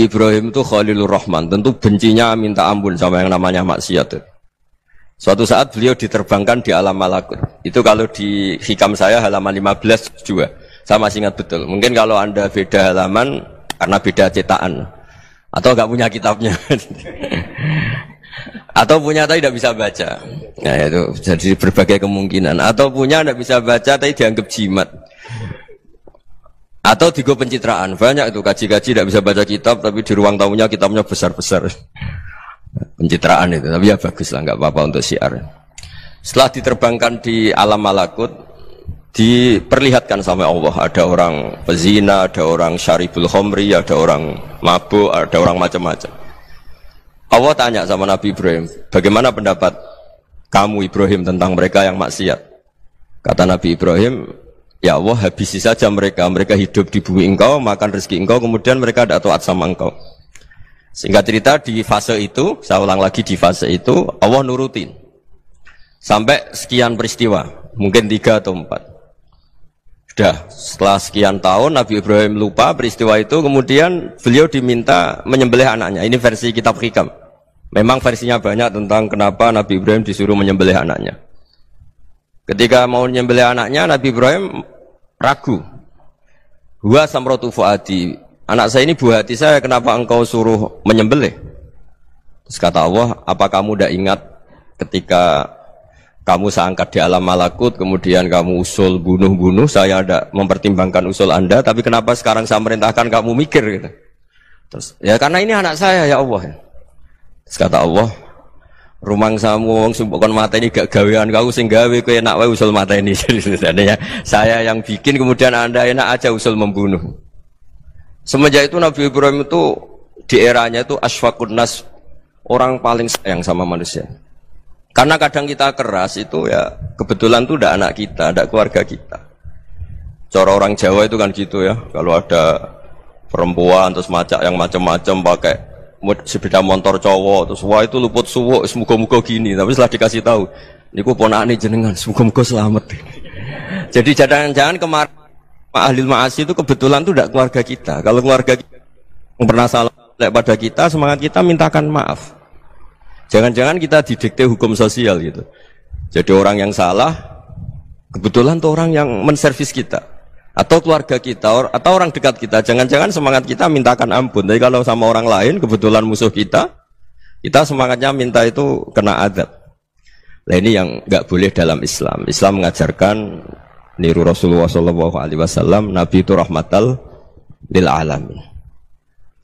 Ibrahim itu Khalilur Rahman, tentu bencinya minta ampun sama yang namanya maksiat. Suatu saat beliau diterbangkan di alam malakut. Itu kalau di hikam saya halaman 15 juga. Saya masih ingat betul. Mungkin kalau Anda beda halaman karena beda cetakan. Atau enggak punya kitabnya. Atau punya tapi tidak bisa baca. Nah itu jadi berbagai kemungkinan. Atau punya tidak bisa baca tapi dianggap jimat. Atau digo pencitraan. Banyak itu kaji-kaji tidak bisa baca kitab tapi di ruang tamunya kitabnya besar-besar. Pencitraan itu, tapi ya bagus lah, nggak apa-apa untuk syiar. Setelah diterbangkan di alam malakut, diperlihatkan sama Allah, ada orang pezina, ada orang syaribul khomri, ada orang mabuk, ada orang macam-macam. Allah tanya sama Nabi Ibrahim, bagaimana pendapat kamu Ibrahim tentang mereka yang maksiat? Kata Nabi Ibrahim, ya Allah habisi saja mereka, mereka hidup di bumi engkau, makan rezeki engkau, kemudian mereka tidak taat sama engkau. Singkat cerita di fase itu, saya ulang lagi di fase itu, Allah nurutin. Sampai sekian peristiwa, mungkin 3 atau 4. Sudah, setelah sekian tahun Nabi Ibrahim lupa peristiwa itu, kemudian beliau diminta menyembelih anaknya. Ini versi kitab Hikam. Memang versinya banyak tentang kenapa Nabi Ibrahim disuruh menyembelih anaknya. Ketika mau menyembelih anaknya, Nabi Ibrahim ragu. Huwa samratu fuadi. Anak saya ini buah hati saya, kenapa engkau suruh menyembelih? Terus kata Allah, apa kamu tidak ingat ketika kamu saya angkat di alam malakut, kemudian kamu usul bunuh-bunuh, saya tidak mempertimbangkan usul Anda, tapi kenapa sekarang saya merintahkan kamu mikir? Gitu. Terus, ya karena ini anak saya ya Allah. Terus kata Allah, rumang samu wong sumpukon mata ini gak gawean kau sing gawe kowe enak wae usul mata ini. Jadi saya yang bikin, kemudian Anda enak aja usul membunuh. Semenjak itu Nabi Ibrahim itu di eranya itu asfaqun nas, orang paling sayang sama manusia. Karena kadang kita keras itu ya kebetulan itu udah anak kita, ada keluarga kita. Cara orang Jawa itu kan gitu ya, kalau ada perempuan terus macak yang macam-macam pakai sepeda motor cowok terus wah itu luput suwuk, semoga-moga gini. Tapi setelah dikasih tahu, niku ponakane jenengan, semoga-moga selamat. Jadi jangan-jangan kemarin ahli ma'asi itu kebetulan itu tidak keluarga kita. Kalau keluarga kita yang pernah salah pada kita, semangat kita mintakan maaf. Jangan-jangan kita didikte hukum sosial gitu. Jadi orang yang salah kebetulan itu orang yang menservis kita, atau keluarga kita, atau orang dekat kita. Jangan-jangan semangat kita mintakan ampun. Tapi kalau sama orang lain kebetulan musuh kita semangatnya minta itu kena adab. Nah ini yang nggak boleh dalam Islam. Islam mengajarkan niru Rasulullah SAW, Nabi itu rahmatal lil alamin.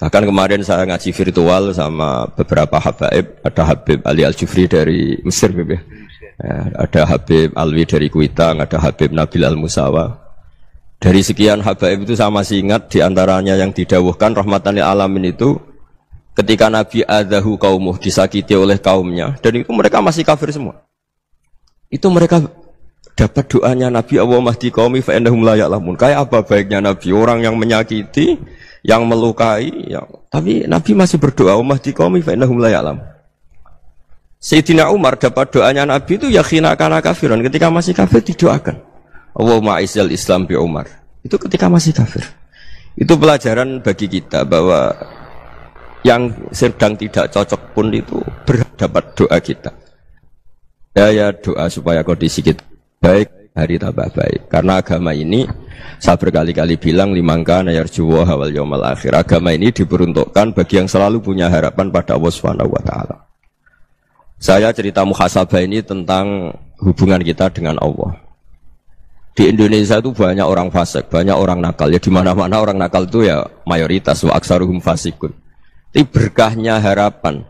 Bahkan kemarin saya ngaji virtual sama beberapa habaib, ada Habib Ali Al-Jufri dari Mesir, ya. Ada Habib Alwi dari Kuitang, ada Habib Nabil Al-Musawa. Dari sekian habaib itu saya masih ingat diantaranya yang didawuhkan rahmatan lil alamin itu ketika Nabi adahu kaumuh, disakiti oleh kaumnya, dan itu mereka masih kafir semua. Itu mereka dapat doanya Nabi, Allah mahdi qaumi fa innahum la ya'lamun. Kayak apa baiknya Nabi, orang yang menyakiti, yang melukai, tapi Nabi masih berdoa, Allah mahdi qaumi fa innahum la ya'lamun. Sayyidina Umar dapat doanya Nabi itu yakhina kana kafiran, ketika masih kafir didoakan. Allahumma izzal Islam bi Umar. Itu ketika masih kafir. Itu pelajaran bagi kita bahwa yang sedang tidak cocok pun itu berdapat doa kita. Ya doa supaya kondisi kita baik, hari tambah baik. Karena agama ini saya berkali-kali bilang limangka nayarjuwa hawal yawmal akhir. Agama ini diperuntukkan bagi yang selalu punya harapan pada Allah Subhanahu wa taala. Saya cerita muhasabah ini tentang hubungan kita dengan Allah. Di Indonesia itu banyak orang fasik, banyak orang nakal. Ya di mana-mana orang nakal itu ya mayoritas, wa aksaruhum fasikun. Tapi berkahnya harapan.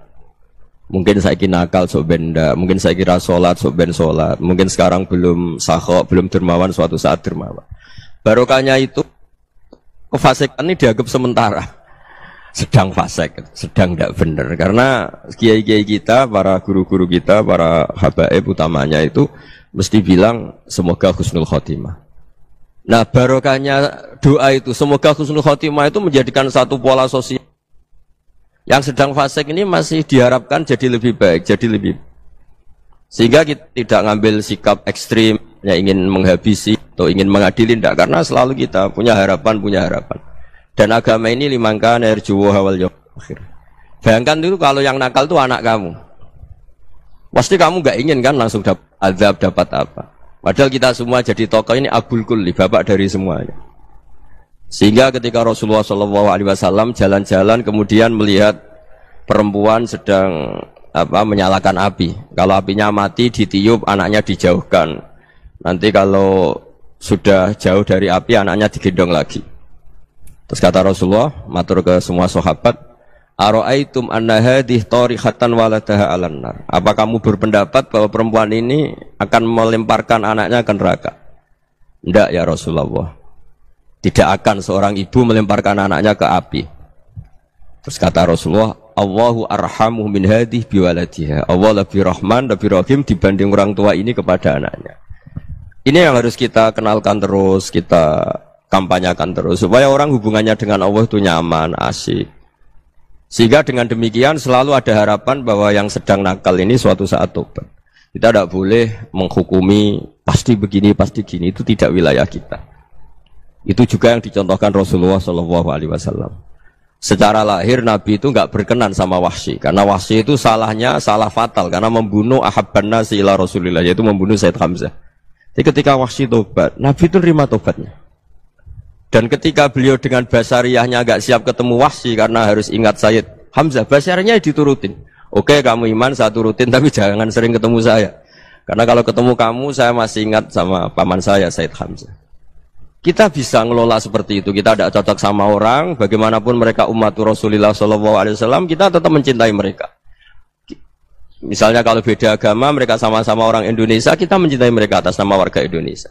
Mungkin saya kira nakal sok benda, mungkin saya kira sholat sok ben sholat, mungkin sekarang belum sahok, belum dermawan, suatu saat dermawan. Barokahnya itu kefasikan ini dianggap sementara, sedang fasik, sedang tidak benar. Karena kiai-kiai kita, para guru-guru kita, para habaib utamanya itu mesti bilang semoga husnul khotimah. Nah barokahnya doa itu semoga husnul khotimah itu menjadikan satu pola sosial. Yang sedang fasik ini masih diharapkan jadi lebih baik, jadi lebih. Sehingga kita tidak ngambil sikap ekstrim, yang ingin menghabisi atau ingin mengadili, tidak. Karena selalu kita punya harapan. Dan agama ini limangkan yarjuwa hawal akhir. Bayangkan itu kalau yang nakal itu anak kamu. Pasti kamu nggak ingin kan langsung dapat azab, dapat apa. Padahal kita semua jadi tokoh ini abul kulli, bapak dari semuanya. Sehingga ketika Rasulullah SAW jalan-jalan kemudian melihat perempuan sedang menyalakan api. Kalau apinya mati ditiup, anaknya dijauhkan. Nanti kalau sudah jauh dari api, anaknya digendong lagi. Terus kata Rasulullah, matur ke semua sahabat, "Ara'aitum anna hadhihi tarihatan waladaha 'alan nar." Apa kamu berpendapat bahwa perempuan ini akan melemparkan anaknya ke neraka? Tidak ya Rasulullah. Tidak akan seorang ibu melemparkan anaknya ke api. Terus kata Rasulullah, "Allahu arhamu min hadhihi biwaladiha." Allah lebih rahman, lebih rahim dibanding orang tua ini kepada anaknya. Ini yang harus kita kenalkan terus, kita kampanyakan terus supaya orang hubungannya dengan Allah itu nyaman, asik. Sehingga dengan demikian selalu ada harapan bahwa yang sedang nakal ini suatu saat tobat. Kita tidak boleh menghukumi pasti begini, pasti gini, itu tidak wilayah kita. Itu juga yang dicontohkan Rasulullah SAW. Secara lahir Nabi itu nggak berkenan sama Wahsy, karena Wahsy itu salahnya salah fatal karena membunuh ahabban nasi ila Rasulillah, yaitu membunuh Said Hamzah. Jadi ketika Wahsy tobat, Nabi itu nerima tobatnya. Dan ketika beliau dengan basariyahnya agak siap ketemu Wahsy karena harus ingat Sayyid Hamzah, basariyahnya diturutin. Oke, kamu iman, saya turutin, tapi jangan sering ketemu saya. Karena kalau ketemu kamu, saya masih ingat sama paman saya, Sayyid Hamzah. Kita bisa ngelola seperti itu. Kita tidak cocok sama orang, bagaimanapun mereka umat Rasulullah SAW, kita tetap mencintai mereka. Misalnya kalau beda agama, mereka sama-sama orang Indonesia, kita mencintai mereka atas nama warga Indonesia.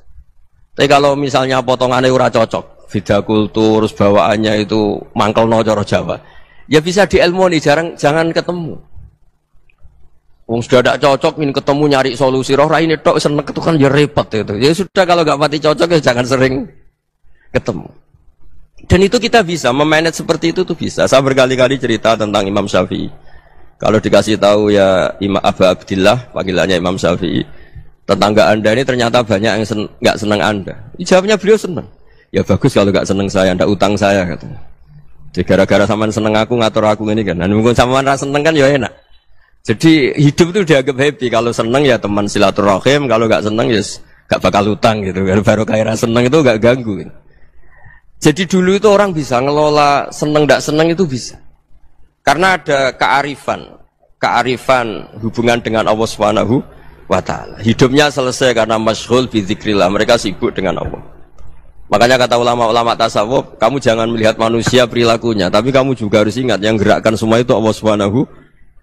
Tapi kalau misalnya potongannya ora cocok, beda kultur, bawaannya itu mangkel no coro Jawa, ya bisa diilmoni, jangan ketemu. Wong sudah tidak cocok, ingin ketemu nyari solusi, roh ini tok seneng itu kan ya repot itu. Ya sudah kalau nggak pati cocok ya jangan sering ketemu. Dan itu kita bisa memanage seperti itu tuh bisa. Saya berkali-kali cerita tentang Imam Syafi'i. Kalau dikasih tahu ya Imam Aba Abdillah, panggilannya Imam Syafi'i, tetangga anda ini ternyata banyak yang nggak senang anda. Jawabnya beliau senang. Ya bagus kalau nggak senang saya, anda utang saya katanya. Jadi gara-gara saman seneng aku ngatur aku ini kan. Dan mungkin saman rasa seneng kan ya enak. Jadi hidup itu dianggap happy. Kalau seneng ya teman silaturahim, kalau nggak seneng ya nggak bakal utang gitu. Baru kayak seneng itu nggak ganggu. Gitu. Jadi dulu itu orang bisa ngelola seneng nggak seneng itu bisa. Karena ada kearifan hubungan dengan Allah Subhanahu wa ta'ala. Hidupnya selesai karena masyghul bi dzikrillah, mereka sibuk dengan Allah. Makanya kata ulama-ulama tasawuf, kamu jangan melihat manusia perilakunya, tapi kamu juga harus ingat yang gerakkan semua itu Allah Subhanahu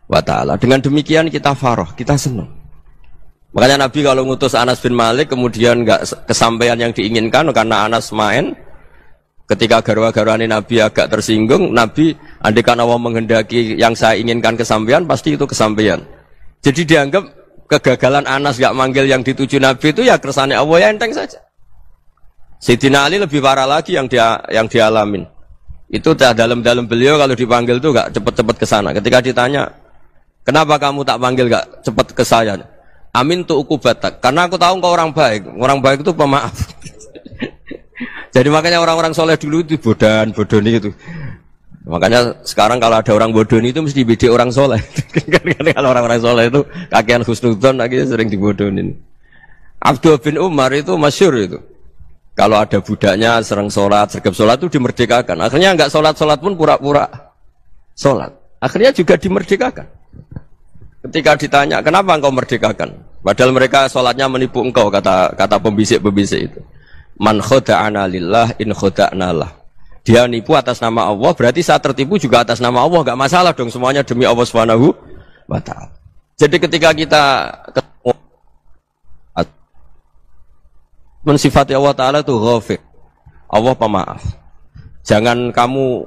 wa ta'ala. Dengan demikian kita farah, kita senang. Makanya Nabi kalau ngutus Anas bin Malik kemudian enggak kesampaian yang diinginkan karena Anas main, ketika garwa-garwane Nabi agak tersinggung, Nabi andaikan Allah menghendaki yang saya inginkan kesampaian, pasti itu kesampaian. Jadi dianggap kegagalan Anas gak manggil yang dituju Nabi itu ya kersane Allah, ya enteng saja. Sayyidina Ali lebih parah lagi yang dialamin. Itu dalam beliau kalau dipanggil itu gak cepet-cepet ke sana. Ketika ditanya, kenapa kamu tak panggil gak cepet ke saya? Amin tu ukubatak. Karena aku tahu engkau orang baik. Orang baik itu pemaaf. Jadi makanya orang-orang soleh dulu itu bodoni itu. Makanya sekarang kalau ada orang bodoni itu mesti beda orang soleh. Kalau orang-orang soleh itu kakean husnudzon lagi sering dibodonin. Abdul bin Umar itu masyhur itu. Kalau ada budaknya sering sholat, sergap sholat itu dimerdekakan. Akhirnya enggak sholat pun pura-pura sholat. Akhirnya juga dimerdekakan. Ketika ditanya, kenapa engkau merdekakan? Padahal mereka sholatnya menipu engkau, kata pembisik-pembisik itu. Man khoda'ana lillah in khoda'na lah. Dia nipu atas nama Allah, berarti saya tertipu juga atas nama Allah. Enggak masalah dong, semuanya demi Allah Subhanahu wa ta'ala. Jadi ketika kita ketemu mensifati Allah Ta'ala itu ghafir, Allah pemaaf. Jangan kamu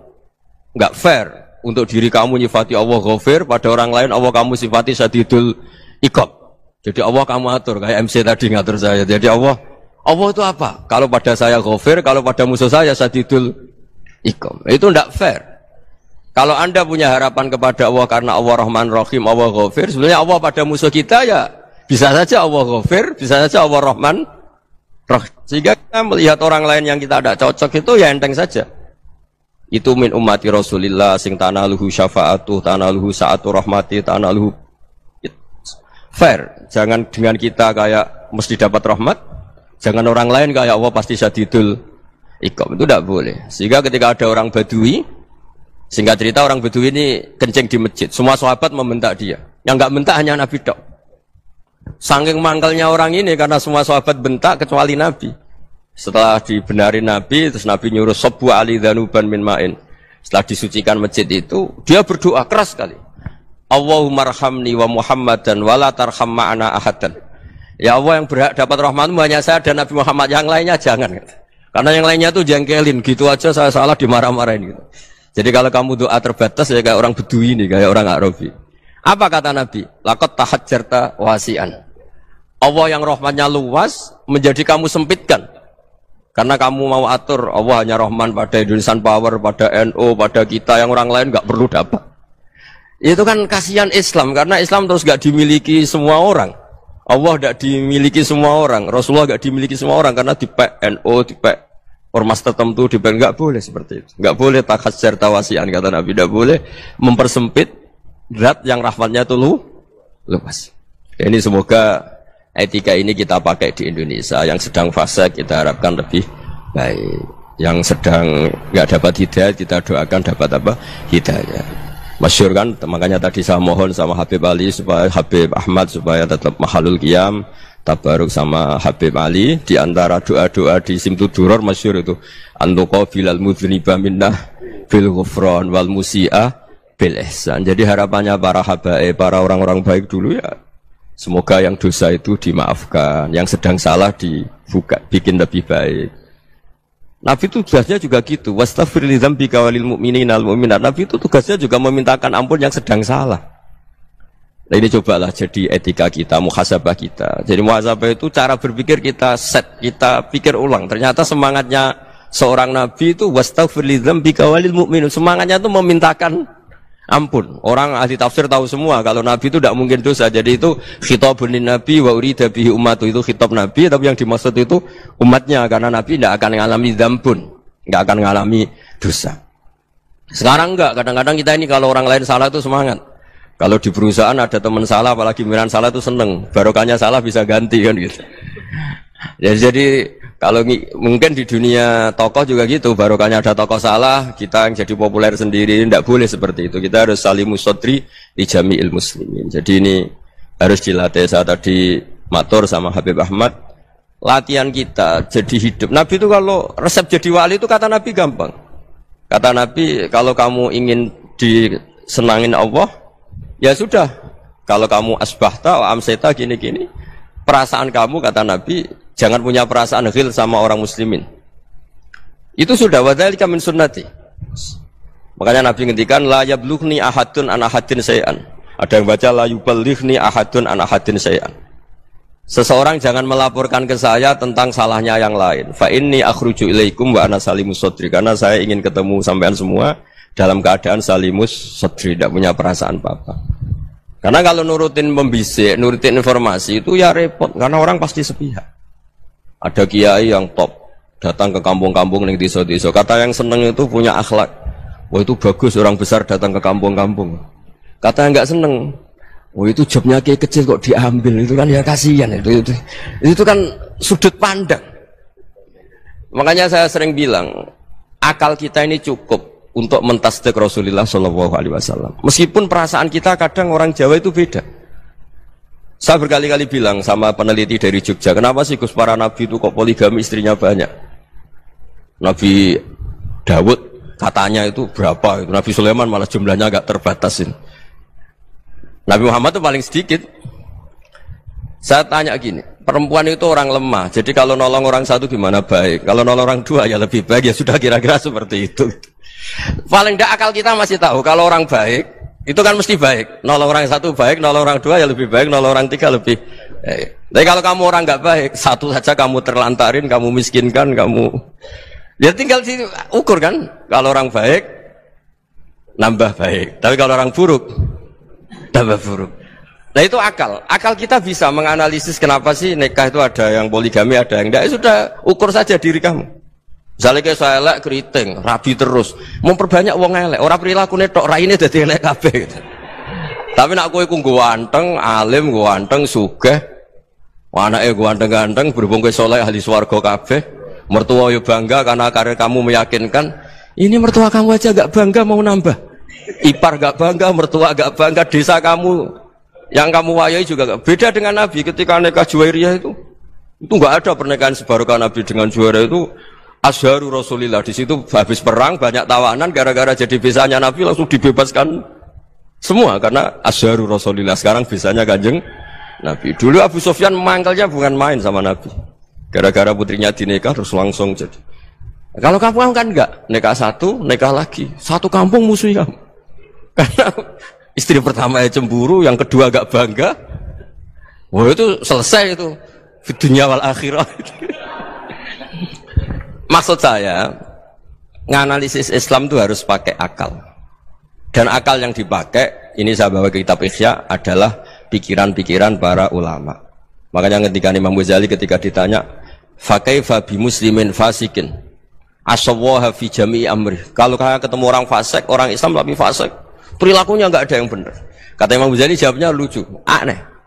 enggak fair untuk diri kamu nyifati Allah ghafir, pada orang lain Allah kamu sifati syadidul iqab. Jadi Allah kamu atur, kayak MC tadi ngatur saya. Jadi Allah itu apa? Kalau pada saya ghafir, kalau pada musuh saya syadidul iqab. Itu enggak fair. Kalau anda punya harapan kepada Allah karena Allah Rahman Rahim, Allah ghafir, sebenarnya Allah pada musuh kita ya bisa saja Allah ghafir, bisa saja Allah Rahman Rahim. Sehingga kita melihat orang lain yang kita tidak cocok itu ya enteng saja. Itu min ummati Rasulillah sing tanaluhu syafa'atuh, tanaluhu sa'atu rahmati, tanaluhu fair. Jangan dengan kita kayak mesti dapat rahmat, jangan orang lain kayak Allah pasti syadidul iqab. Itu tidak boleh. Sehingga ketika ada orang Badui, singkat cerita orang Badui ini kencing di masjid, semua sahabat membentak dia. Yang enggak bentak hanya Nabi tok. Saking mangkelnya orang ini karena semua sahabat bentak kecuali Nabi. Setelah dibenarin Nabi, terus Nabi nyuruh sabbu ali dhanuban min ma'in. Setelah disucikan masjid itu, dia berdoa keras sekali. Allahumma arhamni wa Muhammadan wa la tarham ma'ana ahadan. Ya Allah, yang berhak dapat rahmatmu hanya saya dan Nabi Muhammad, yang lainnya jangan. Karena yang lainnya tuh jengkelin, gitu aja saya salah dimarah-marahin gitu. Jadi kalau kamu doa terbatas ya kayak orang Bedui ini, kayak orang Arabi. Apa kata Nabi? Laqad tahajjarta wasi'an. Allah yang rahmatnya luas menjadi kamu sempitkan. Karena kamu mau atur Allah hanya rahman pada Indonesian Power, pada NU, pada kita, yang orang lain nggak perlu dapat. Itu kan kasihan Islam, karena Islam terus nggak dimiliki semua orang. Allah nggak dimiliki semua orang, Rasulullah nggak dimiliki semua orang, karena di NU, di ormas tertentu, di nggak boleh seperti itu. Nggak boleh takhasyar tawasian, kata Nabi, nggak boleh mempersempit zat yang rahmatnya itu luas. Ini semoga etika ini kita pakai di Indonesia. Yang sedang fase kita harapkan lebih baik. Yang sedang nggak dapat hidayah kita doakan dapat apa? Hidayah. Masyhur kan, makanya tadi saya mohon sama Habib Ali supaya Habib Ahmad supaya tetap mahalul qiyam, tabaruk sama Habib Ali. Di antara doa-doa di Simtud Duror masyhur itu antuqabilal mudhniba minnah bil ghufran wal musi'ah bil ihsan. Jadi harapannya para habaib, para orang-orang baik dulu ya, semoga yang dosa itu dimaafkan, yang sedang salah dibuka, bikin lebih baik. Nabi itu tugasnya juga gitu. Wastaghfir li dzambika walil mu'minina wal mu'minat. Nabi itu tugasnya juga memintakan ampun yang sedang salah. Nah, ini cobalah jadi etika kita, muhasabah kita. Jadi muhasabah itu cara berpikir kita set, kita pikir ulang. Ternyata semangatnya seorang nabi itu wastaghfir li dzambika walil mu'minin. Semangatnya itu memintakan ampun. Orang ahli tafsir tahu semua kalau Nabi itu tidak mungkin dosa. Jadi itu khitabun lin Nabi wa urida bihi ummatu, itu khitab Nabi, tapi yang dimaksud itu umatnya, karena Nabi tidak akan mengalami dzambun, tidak akan mengalami dosa. Sekarang enggak, kadang-kadang kita ini kalau orang lain salah itu semangat. Kalau di perusahaan ada teman salah, apalagi miran salah itu seneng, barokahnya salah bisa ganti kan gitu. Ya, jadi kalau mungkin di dunia tokoh juga gitu, barokahnya ada tokoh salah, kita yang jadi populer sendiri, tidak boleh seperti itu. Kita harus salimus sodri di jami'il muslimin. Jadi ini harus dilatih. Saya tadi matur sama Habib Ahmad, latihan kita jadi hidup. Nabi itu kalau resep jadi wali itu kata Nabi gampang. Kata Nabi, kalau kamu ingin disenangin Allah, ya sudah. Kalau kamu asbahta, amseta, gini-gini, perasaan kamu, kata Nabi, jangan punya perasaan ghil sama orang muslimin. Itu sudah wadzalika min sunnati. Makanya Nabi ngendikan la yablughni ahadun an ahadin syai'an. Ada yang baca la yuballighni ahadun an ahadin syai'an. Seseorang jangan melaporkan ke saya tentang salahnya yang lain. Fa inni akhruju ilaikum wa ana salimus sadri. Karena saya ingin ketemu sampean semua dalam keadaan salimus sadri, tidak punya perasaan apa-apa. Karena kalau nurutin membisik, nurutin informasi itu ya repot, karena orang pasti sepihak. Ada kiai yang top, datang ke kampung-kampung ning desa-desa. Kata yang seneng itu punya akhlak. Wah, itu bagus orang besar datang ke kampung-kampung. Kata yang enggak seneng, wah, itu jobnya kiai kecil kok diambil. Itu kan ya kasihan itu kan sudut pandang. Makanya saya sering bilang, akal kita ini cukup untuk mentasdik Rasulullah Shallallahu Alaihi Wasallam. Meskipun perasaan kita kadang orang Jawa itu beda. Saya berkali-kali bilang sama peneliti dari Jogja, kenapa sih Gus para nabi itu kok poligami istrinya banyak? Nabi Dawud katanya itu berapa? Nabi Sulaiman malah jumlahnya agak terbatas. Nabi Muhammad itu paling sedikit. Saya tanya gini, perempuan itu orang lemah, jadi kalau nolong orang satu gimana baik? Kalau nolong orang dua ya lebih baik, ya sudah kira-kira seperti itu. Paling tidak akal kita masih tahu kalau orang baik itu kan mesti baik. Nolong orang satu baik, nolong orang dua ya lebih baik, nolong orang tiga lebih baik. Tapi kalau kamu orang nggak baik, satu saja kamu terlantarin, kamu miskinkan, kamu ya tinggal diukur kan. Kalau orang baik nambah baik, tapi kalau orang buruk tambah buruk. Nah itu akal. Akal kita bisa menganalisis kenapa sih nikah itu ada yang poligami, ada yang enggak. Ya sudah, ukur saja diri kamu. Misalnya kayak saya elek keriting, rabi terus, memperbanyak wong elek, orang perilakunya tok raine dadi elek kabeh gitu. Tapi nak kowe ku ganteng, alim, ganteng, sugih, anake ganteng-ganteng, berhubung kowe saleh ahli swarga kabeh, mertua yo bangga karena karir kamu meyakinkan, ini mertua kamu aja gak bangga mau nambah. Ipar gak bangga, mertua gak bangga, desa kamu yang kamu wayai juga gak. Beda dengan Nabi ketika nikah Juwairiyah itu gak ada pernikahan sebarokah Nabi dengan Juwairiyah itu. Azharu Rasulillah, di situ habis perang banyak tawanan gara-gara jadi bisanya Nabi langsung dibebaskan semua karena Azharu Rasulillah. Sekarang bisanya Kanjeng Nabi. Dulu Abu Sufyan mangkalnya bukan main sama Nabi. Gara-gara putrinya dinikah terus langsung jadi. Kalau kamu kan enggak, nikah satu, nikah lagi, satu kampung musuh kamu. Karena istri pertama ya cemburu, yang kedua agak bangga. Wah itu selesai itu. Di dunia wal akhirah. Maksud saya, nganalisis Islam itu harus pakai akal. Dan akal yang dipakai, ini saya bawa ke kitab Ihya, adalah pikiran-pikiran para ulama. Makanya ketika Imam Ghazali ketika ditanya, fakaifa bi muslimin fasikin asawwaha fi jami'i amri. Kalau kayak ketemu orang fasik, orang Islam tapi fasik, perilakunya enggak ada yang benar. Kata Imam Ghazali jawabnya lucu, aneh.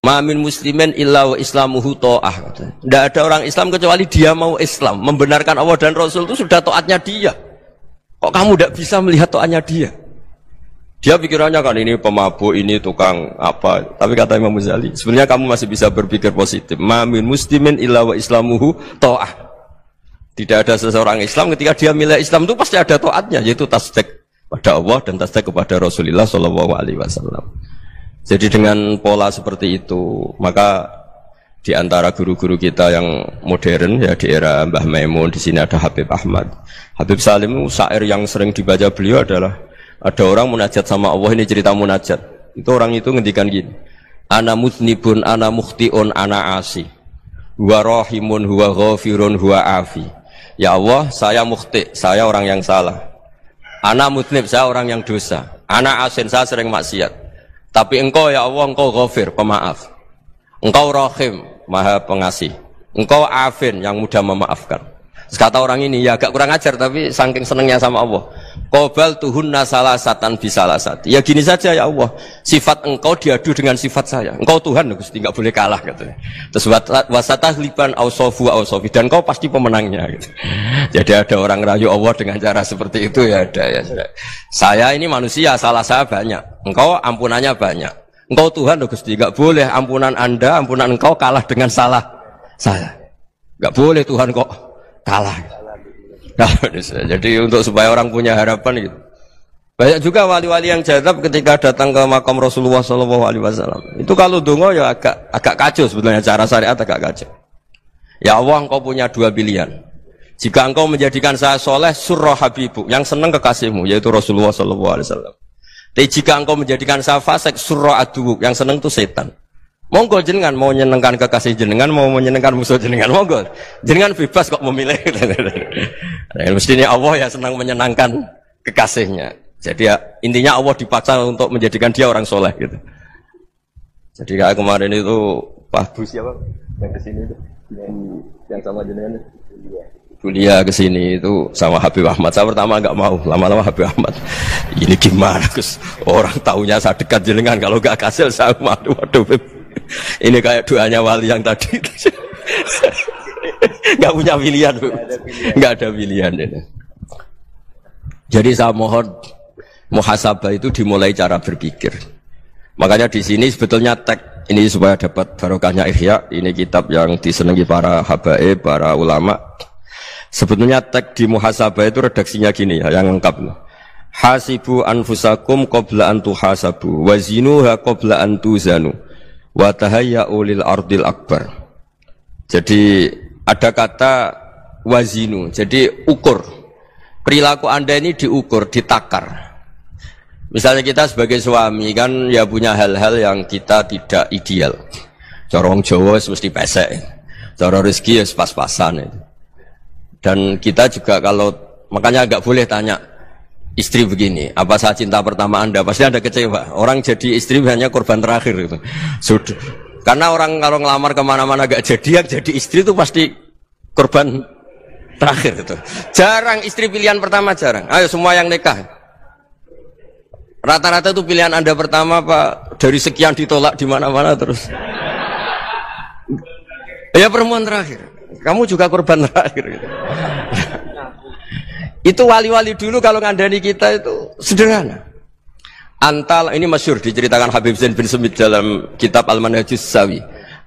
Ma min muslimin illa wa islamuhu ta'ah. Tidak ada orang Islam kecuali dia mau Islam, membenarkan Allah dan Rasul itu sudah taatnya dia. Kok kamu tidak bisa melihat taatnya dia? Dia pikirannya kan ini pemabuk, ini tukang apa. Tapi kata Imam Ghazali, sebenarnya kamu masih bisa berpikir positif. Ma min muslimin illa wa islamuhu ta'ah. Tidak ada seseorang Islam ketika dia milih Islam itu pasti ada taatnya, yaitu tasdik pada Allah dan tasdik kepada Rasulullah sallallahu alaihi wasallam. Jadi dengan pola seperti itu, maka di antara guru-guru kita yang modern ya di era Mbah Maimun, di sini ada Habib Ahmad. Habib Salim, syair yang sering dibaca beliau adalah ada orang munajat sama Allah, ini cerita munajat. Itu orang itu ngendikan gini, ana mutnibun, ana mukhtiun, ana asi. Huwa rahimun, huwa ghafirun, huwa afi. Ya Allah, saya mukhti, saya orang yang salah. Ana mutnib, saya orang yang dosa. Ana asin, saya sering maksiat. Tapi engkau ya Allah, engkau ghafir, pemaaf. Engkau rahim, maha pengasih. Engkau afin, yang mudah memaafkan. Terus kata orang ini, ya agak kurang ajar, tapi saking senengnya sama Allah. Qobal tuhunna salasatan bisalasati. Ya gini saja ya Allah, sifat engkau diadu dengan sifat saya. Engkau Tuhan, Gusti, enggak boleh kalah katanya. Terus wasatahliban ausofu ausofi, dan engkau pasti pemenangnya gitu. Jadi ada orang rayu Allah dengan cara seperti itu ya ada ya. Saya ini manusia, salah saya banyak. Engkau ampunannya banyak. Engkau Tuhan, Gusti, enggak boleh ampunan Anda, ampunan engkau kalah dengan salah saya. Enggak boleh Tuhan kok kalah. Nah, jadi untuk supaya orang punya harapan gitu. Banyak juga wali-wali yang jadab ketika datang ke makam Rasulullah SAW. Itu kalau dongo ya agak kacau sebetulnya, cara syariat agak kacau. Ya Allah, engkau punya dua pilihan. Jika engkau menjadikan saya soleh, surah habibu, yang senang kekasihmu, yaitu Rasulullah SAW. Tapi jika engkau menjadikan saya fasik, surah aduwuk, yang senang itu setan. Monggo jenengan mau menyenangkan kekasih jenengan, mau menyenangkan musuh jenengan, monggo jenengan bebas kok memilih. Mestinya Allah ya senang menyenangkan kekasihnya. Jadi ya intinya Allah dipaksa untuk menjadikan dia orang soleh gitu. Jadi kayak kemarin itu Pak Bu siapa yang kesini itu, yang sama jenengan kuliah kesini itu sama Habib Ahmad. Saya pertama nggak mau, lama-lama Habib Ahmad ini gimana Gus, orang taunya saya dekat jenengan, kalau nggak kasil saya waduh ini kayak doanya wali yang tadi. Nggak punya pilihan, nggak ada pilihan ini. Jadi saya mohon muhasabah itu dimulai cara berpikir. Makanya di sini sebetulnya tag ini supaya dapat barokahnya Ihya. Ini kitab yang disenangi para habaib, para ulama. Sebetulnya tag di muhasabah itu redaksinya gini ya, yang lengkap. Hasibu anfusakum qabla an tuhasabu, wazinuha qabla an tuzanu, wa tahayya'u lil ardil akbar. Jadi ada kata wazinu, jadi ukur. Perilaku Anda ini diukur, ditakar. Misalnya kita sebagai suami kan ya punya hal-hal yang kita tidak ideal. Cara wong Jawa mesti pesek. Cara rezeki ya pas-pasan itu. Dan kita juga kalau makanya enggak boleh tanya istri begini, apa saya cinta pertama Anda? Pasti Anda kecewa. Orang jadi istri hanya korban terakhir itu. Sudah. Karena orang kalau ngelamar kemana-mana gak jadi, yang jadi istri itu pasti korban Terakhir itu. Jarang istri pilihan pertama, jarang. Ayo semua yang nikah. Rata-rata itu pilihan Anda pertama Pak, dari sekian ditolak di mana-mana terus. Ya perempuan terakhir. Kamu juga korban terakhir gitu. Itu wali-wali dulu kalau ngandani kita itu sederhana. Antal ini masyhur diceritakan Habib Zain bin Sumit dalam kitab Al-Manhajus Sawi.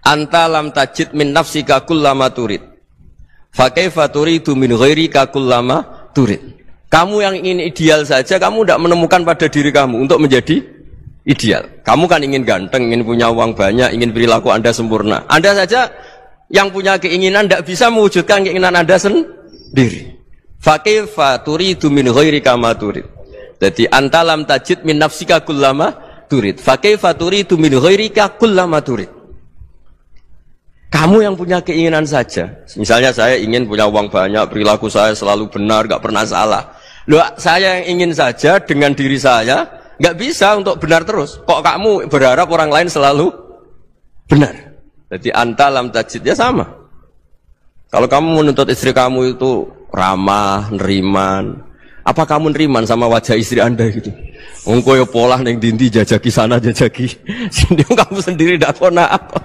Anta lam tajid min nafsika kullama turid. Fa kaifa turidu min ghairika kullama turid. Kamu yang ingin ideal saja kamu tidak menemukan pada diri kamu untuk menjadi ideal. Kamu kan ingin ganteng, ingin punya uang banyak, ingin perilaku Anda sempurna. Anda saja yang punya keinginan tidak bisa mewujudkan keinginan Anda sendiri. Fa kaifa turidu min ghairika ma turid. Jadi anta lam tajid min nafsika kullama turid. Fa kaifa turidu min ghairika kullama turid. Kamu yang punya keinginan saja. Misalnya saya ingin punya uang banyak, perilaku saya selalu benar, enggak pernah salah. Loh, saya yang ingin saja dengan diri saya enggak bisa untuk benar terus. Kok kamu berharap orang lain selalu benar? Jadi anta lam tajid ya sama. Kalau kamu menuntut istri kamu itu ramah, neriman, apa kamu neriman sama wajah istri Anda gitu? Engko yo pola ning dindi jajaki sana jajaki sini kamu sendiri ndak kona apa.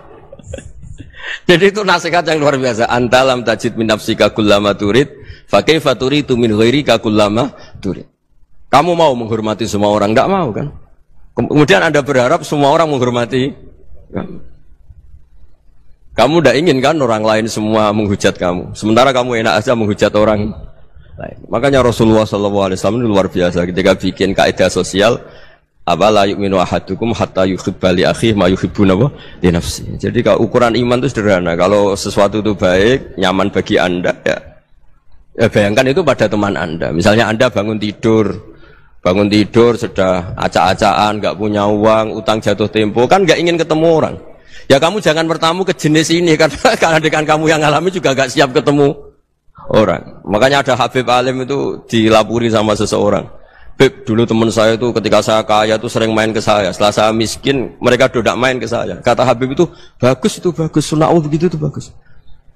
Jadi itu nasihat yang luar biasa. Anta lam tajid min nafsika kullama turid, fa kaifa turidu min ghairika kullama turid. Kamu mau menghormati semua orang, enggak mau kan? Kemudian Anda berharap semua orang menghormati kamu. Kamu tidak ingin kan orang lain semua menghujat kamu. Sementara kamu enak aja menghujat orang lain. Makanya Rasulullah SAW itu luar biasa ketika bikin kaidah sosial, apa la yu'minu ahadukum hatta yuhibba li akhihi ma yuhibbu li nafsi. Jadi kalau ukuran iman itu sederhana. Kalau sesuatu itu baik, nyaman bagi Anda, ya bayangkan itu pada teman Anda. Misalnya Anda bangun tidur sudah acak-acakan, nggak punya uang, utang jatuh tempo, kan nggak ingin ketemu orang. Ya kamu jangan bertamu ke jenis ini karena dengan kamu yang alami juga nggak siap ketemu orang. Makanya ada Habib Alim itu dilapuri sama seseorang. Beb, dulu teman saya itu ketika saya kaya itu sering main ke saya. Setelah saya miskin, mereka tidak main ke saya. Kata Habib itu bagus, sunau begitu itu bagus.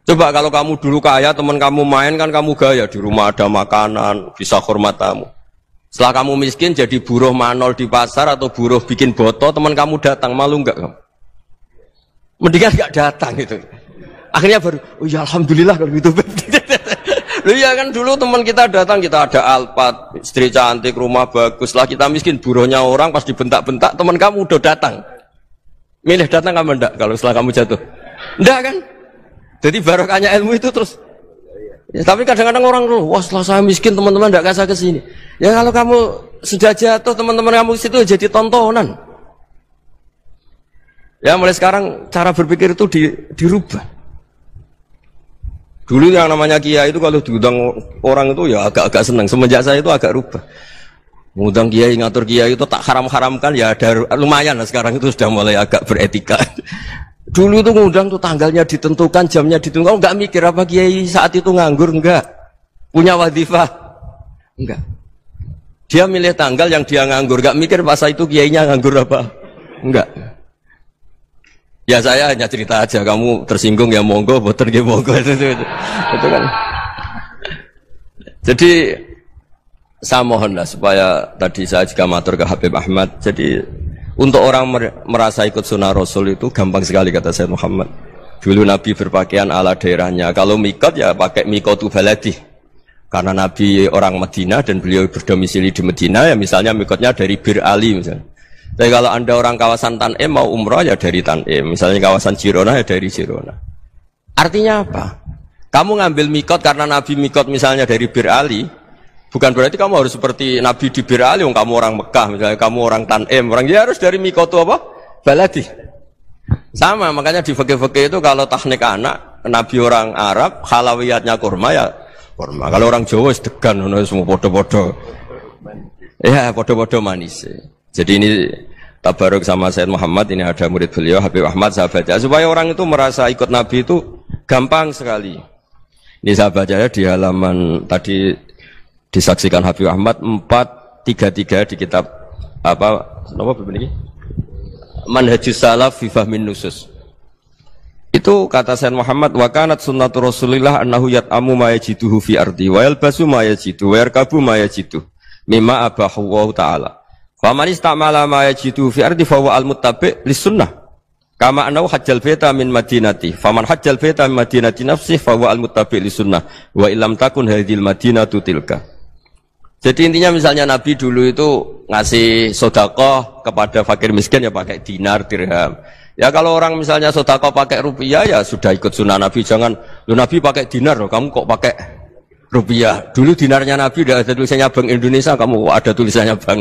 Coba kalau kamu dulu kaya, teman kamu main kan kamu gaya, di rumah ada makanan, bisa hormat tamu. Setelah kamu miskin jadi buruh manol di pasar atau buruh bikin boto, teman kamu datang, malu enggak kamu? Mendingan enggak datang gitu. Akhirnya baru, oh ya alhamdulillah kalau gitu. Loh ya kan dulu teman kita datang, kita ada Alphard, istri cantik, rumah bagus. Setelah kita miskin, buruhnya orang pas dibentak-bentak, teman kamu udah datang. Milih datang kamu enggak kalau setelah kamu jatuh? Enggak kan? Jadi barokahnya ilmu itu terus. Ya, tapi kadang-kadang orang tuh, wah setelah saya miskin teman-teman enggak kasih ke sini. Ya kalau kamu sudah jatuh, teman-teman kamu ke situ jadi tontonan. Ya mulai sekarang cara berpikir itu dirubah. Dulu yang namanya kiai itu kalau diundang orang itu ya agak-agak senang. Semenjak saya itu agak rubah. Mengundang kiai, ngatur kiai itu tak haram-haramkan ya ada lumayan lah sekarang itu sudah mulai agak beretika. Dulu itu ngundang tuh tanggalnya ditentukan, jamnya ditentukan. Enggak mikir apa kiai saat itu nganggur, enggak. Punya wadifah, enggak. Dia milih tanggal yang dia nganggur, enggak mikir pas itu kiainya nganggur apa, enggak. Ya saya hanya cerita aja, kamu tersinggung ya monggo, boten ya monggo itu kan. Jadi saya mohonlah supaya tadi saya juga matur ke Habib Ahmad. Jadi untuk orang merasa ikut sunnah Rasul itu gampang sekali kata Sayyid Muhammad. Dulu Nabi berpakaian ala daerahnya. Kalau mikot ya pakai mikotu baladi. Karena Nabi orang Madinah dan beliau berdomisili di Madinah ya misalnya mikotnya dari Bir Ali misalnya. Tapi kalau Anda orang kawasan Tanim mau umrah ya dari Tanim, misalnya kawasan Jirona ya dari Jirona. Artinya apa? Kamu ngambil mikot karena Nabi mikot misalnya dari Bir Ali, bukan berarti kamu harus seperti Nabi di Bir Ali, kamu orang Mekah, misalnya kamu orang Tanim, orang dia harus dari mikot itu apa? Baladi. Sama, makanya di fikih-fikih itu kalau tahnik anak, Nabi orang Arab, halawiyatnya kurma ya kurma. Kalau orang Jawa sedegan, semua podo-podo. Ya, podo-podo manis. Jadi ini tabaruk sama Sayyid Muhammad, ini ada murid beliau Habib Ahmad sahabatnya, supaya orang itu merasa ikut Nabi itu gampang sekali. Ini sahabatnya di halaman tadi disaksikan Habib Ahmad 433 di kitab apa ini? Manhajus Salaf fi Fahmin Nusus. Itu kata Sayyid Muhammad, wa kanat sunnatu Rasulillah annahu yat'amu ma yajiduhu fi ardi wa yalbasu ma yajidu wa yarkabu ma yajidu mimma abahu Allah ta'ala. Fa man istamala ma yajiduhu fi ardi fa huwa al-muttabi' lis-sunnah. Kama annahu hajjal baita min madinati. Faman hajjal baita min madinati nafsihi fa huwa al-muttabi' lis-sunnah wa illam takun hadhil madinatu tilka. Jadi intinya misalnya Nabi dulu itu ngasih sedekah kepada fakir miskin ya pakai dinar, dirham. Ya kalau orang misalnya sedekah pakai rupiah ya sudah ikut sunnah Nabi. Jangan, lu Nabi pakai dinar loh, kamu kok pakai rupiah. Dulu dinarnya Nabi udah ada tulisannya Bank Indonesia, kamu kok ada tulisannya Bank.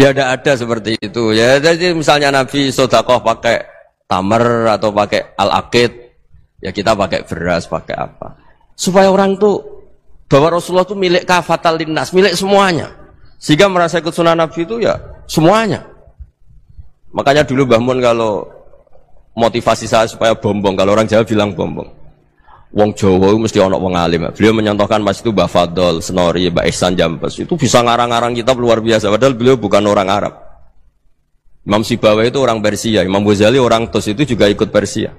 Ya tidak ada seperti itu. Ya jadi misalnya Nabi sedekah pakai tamar atau pakai al-aqid, ya kita pakai beras, pakai apa. Supaya orang tuh bahwa Rasulullah itu milik kafatal linnas, milik semuanya. Sehingga merasa ikut sunnah Nabi itu ya semuanya. Makanya dulu Mbah Mun kalau motivasi saya supaya bombong, kalau orang Jawa bilang bombong. Wong Jawa mesti ono wong alim. Beliau menyontohkan mas itu Mbah Fadol, Senori, Mbah Ihsan Jambes. Itu bisa ngarang-ngarang kitab luar biasa. Padahal beliau bukan orang Arab. Imam Sibawai itu orang Persia, Imam Ghazali orang Tus, itu juga ikut Persia.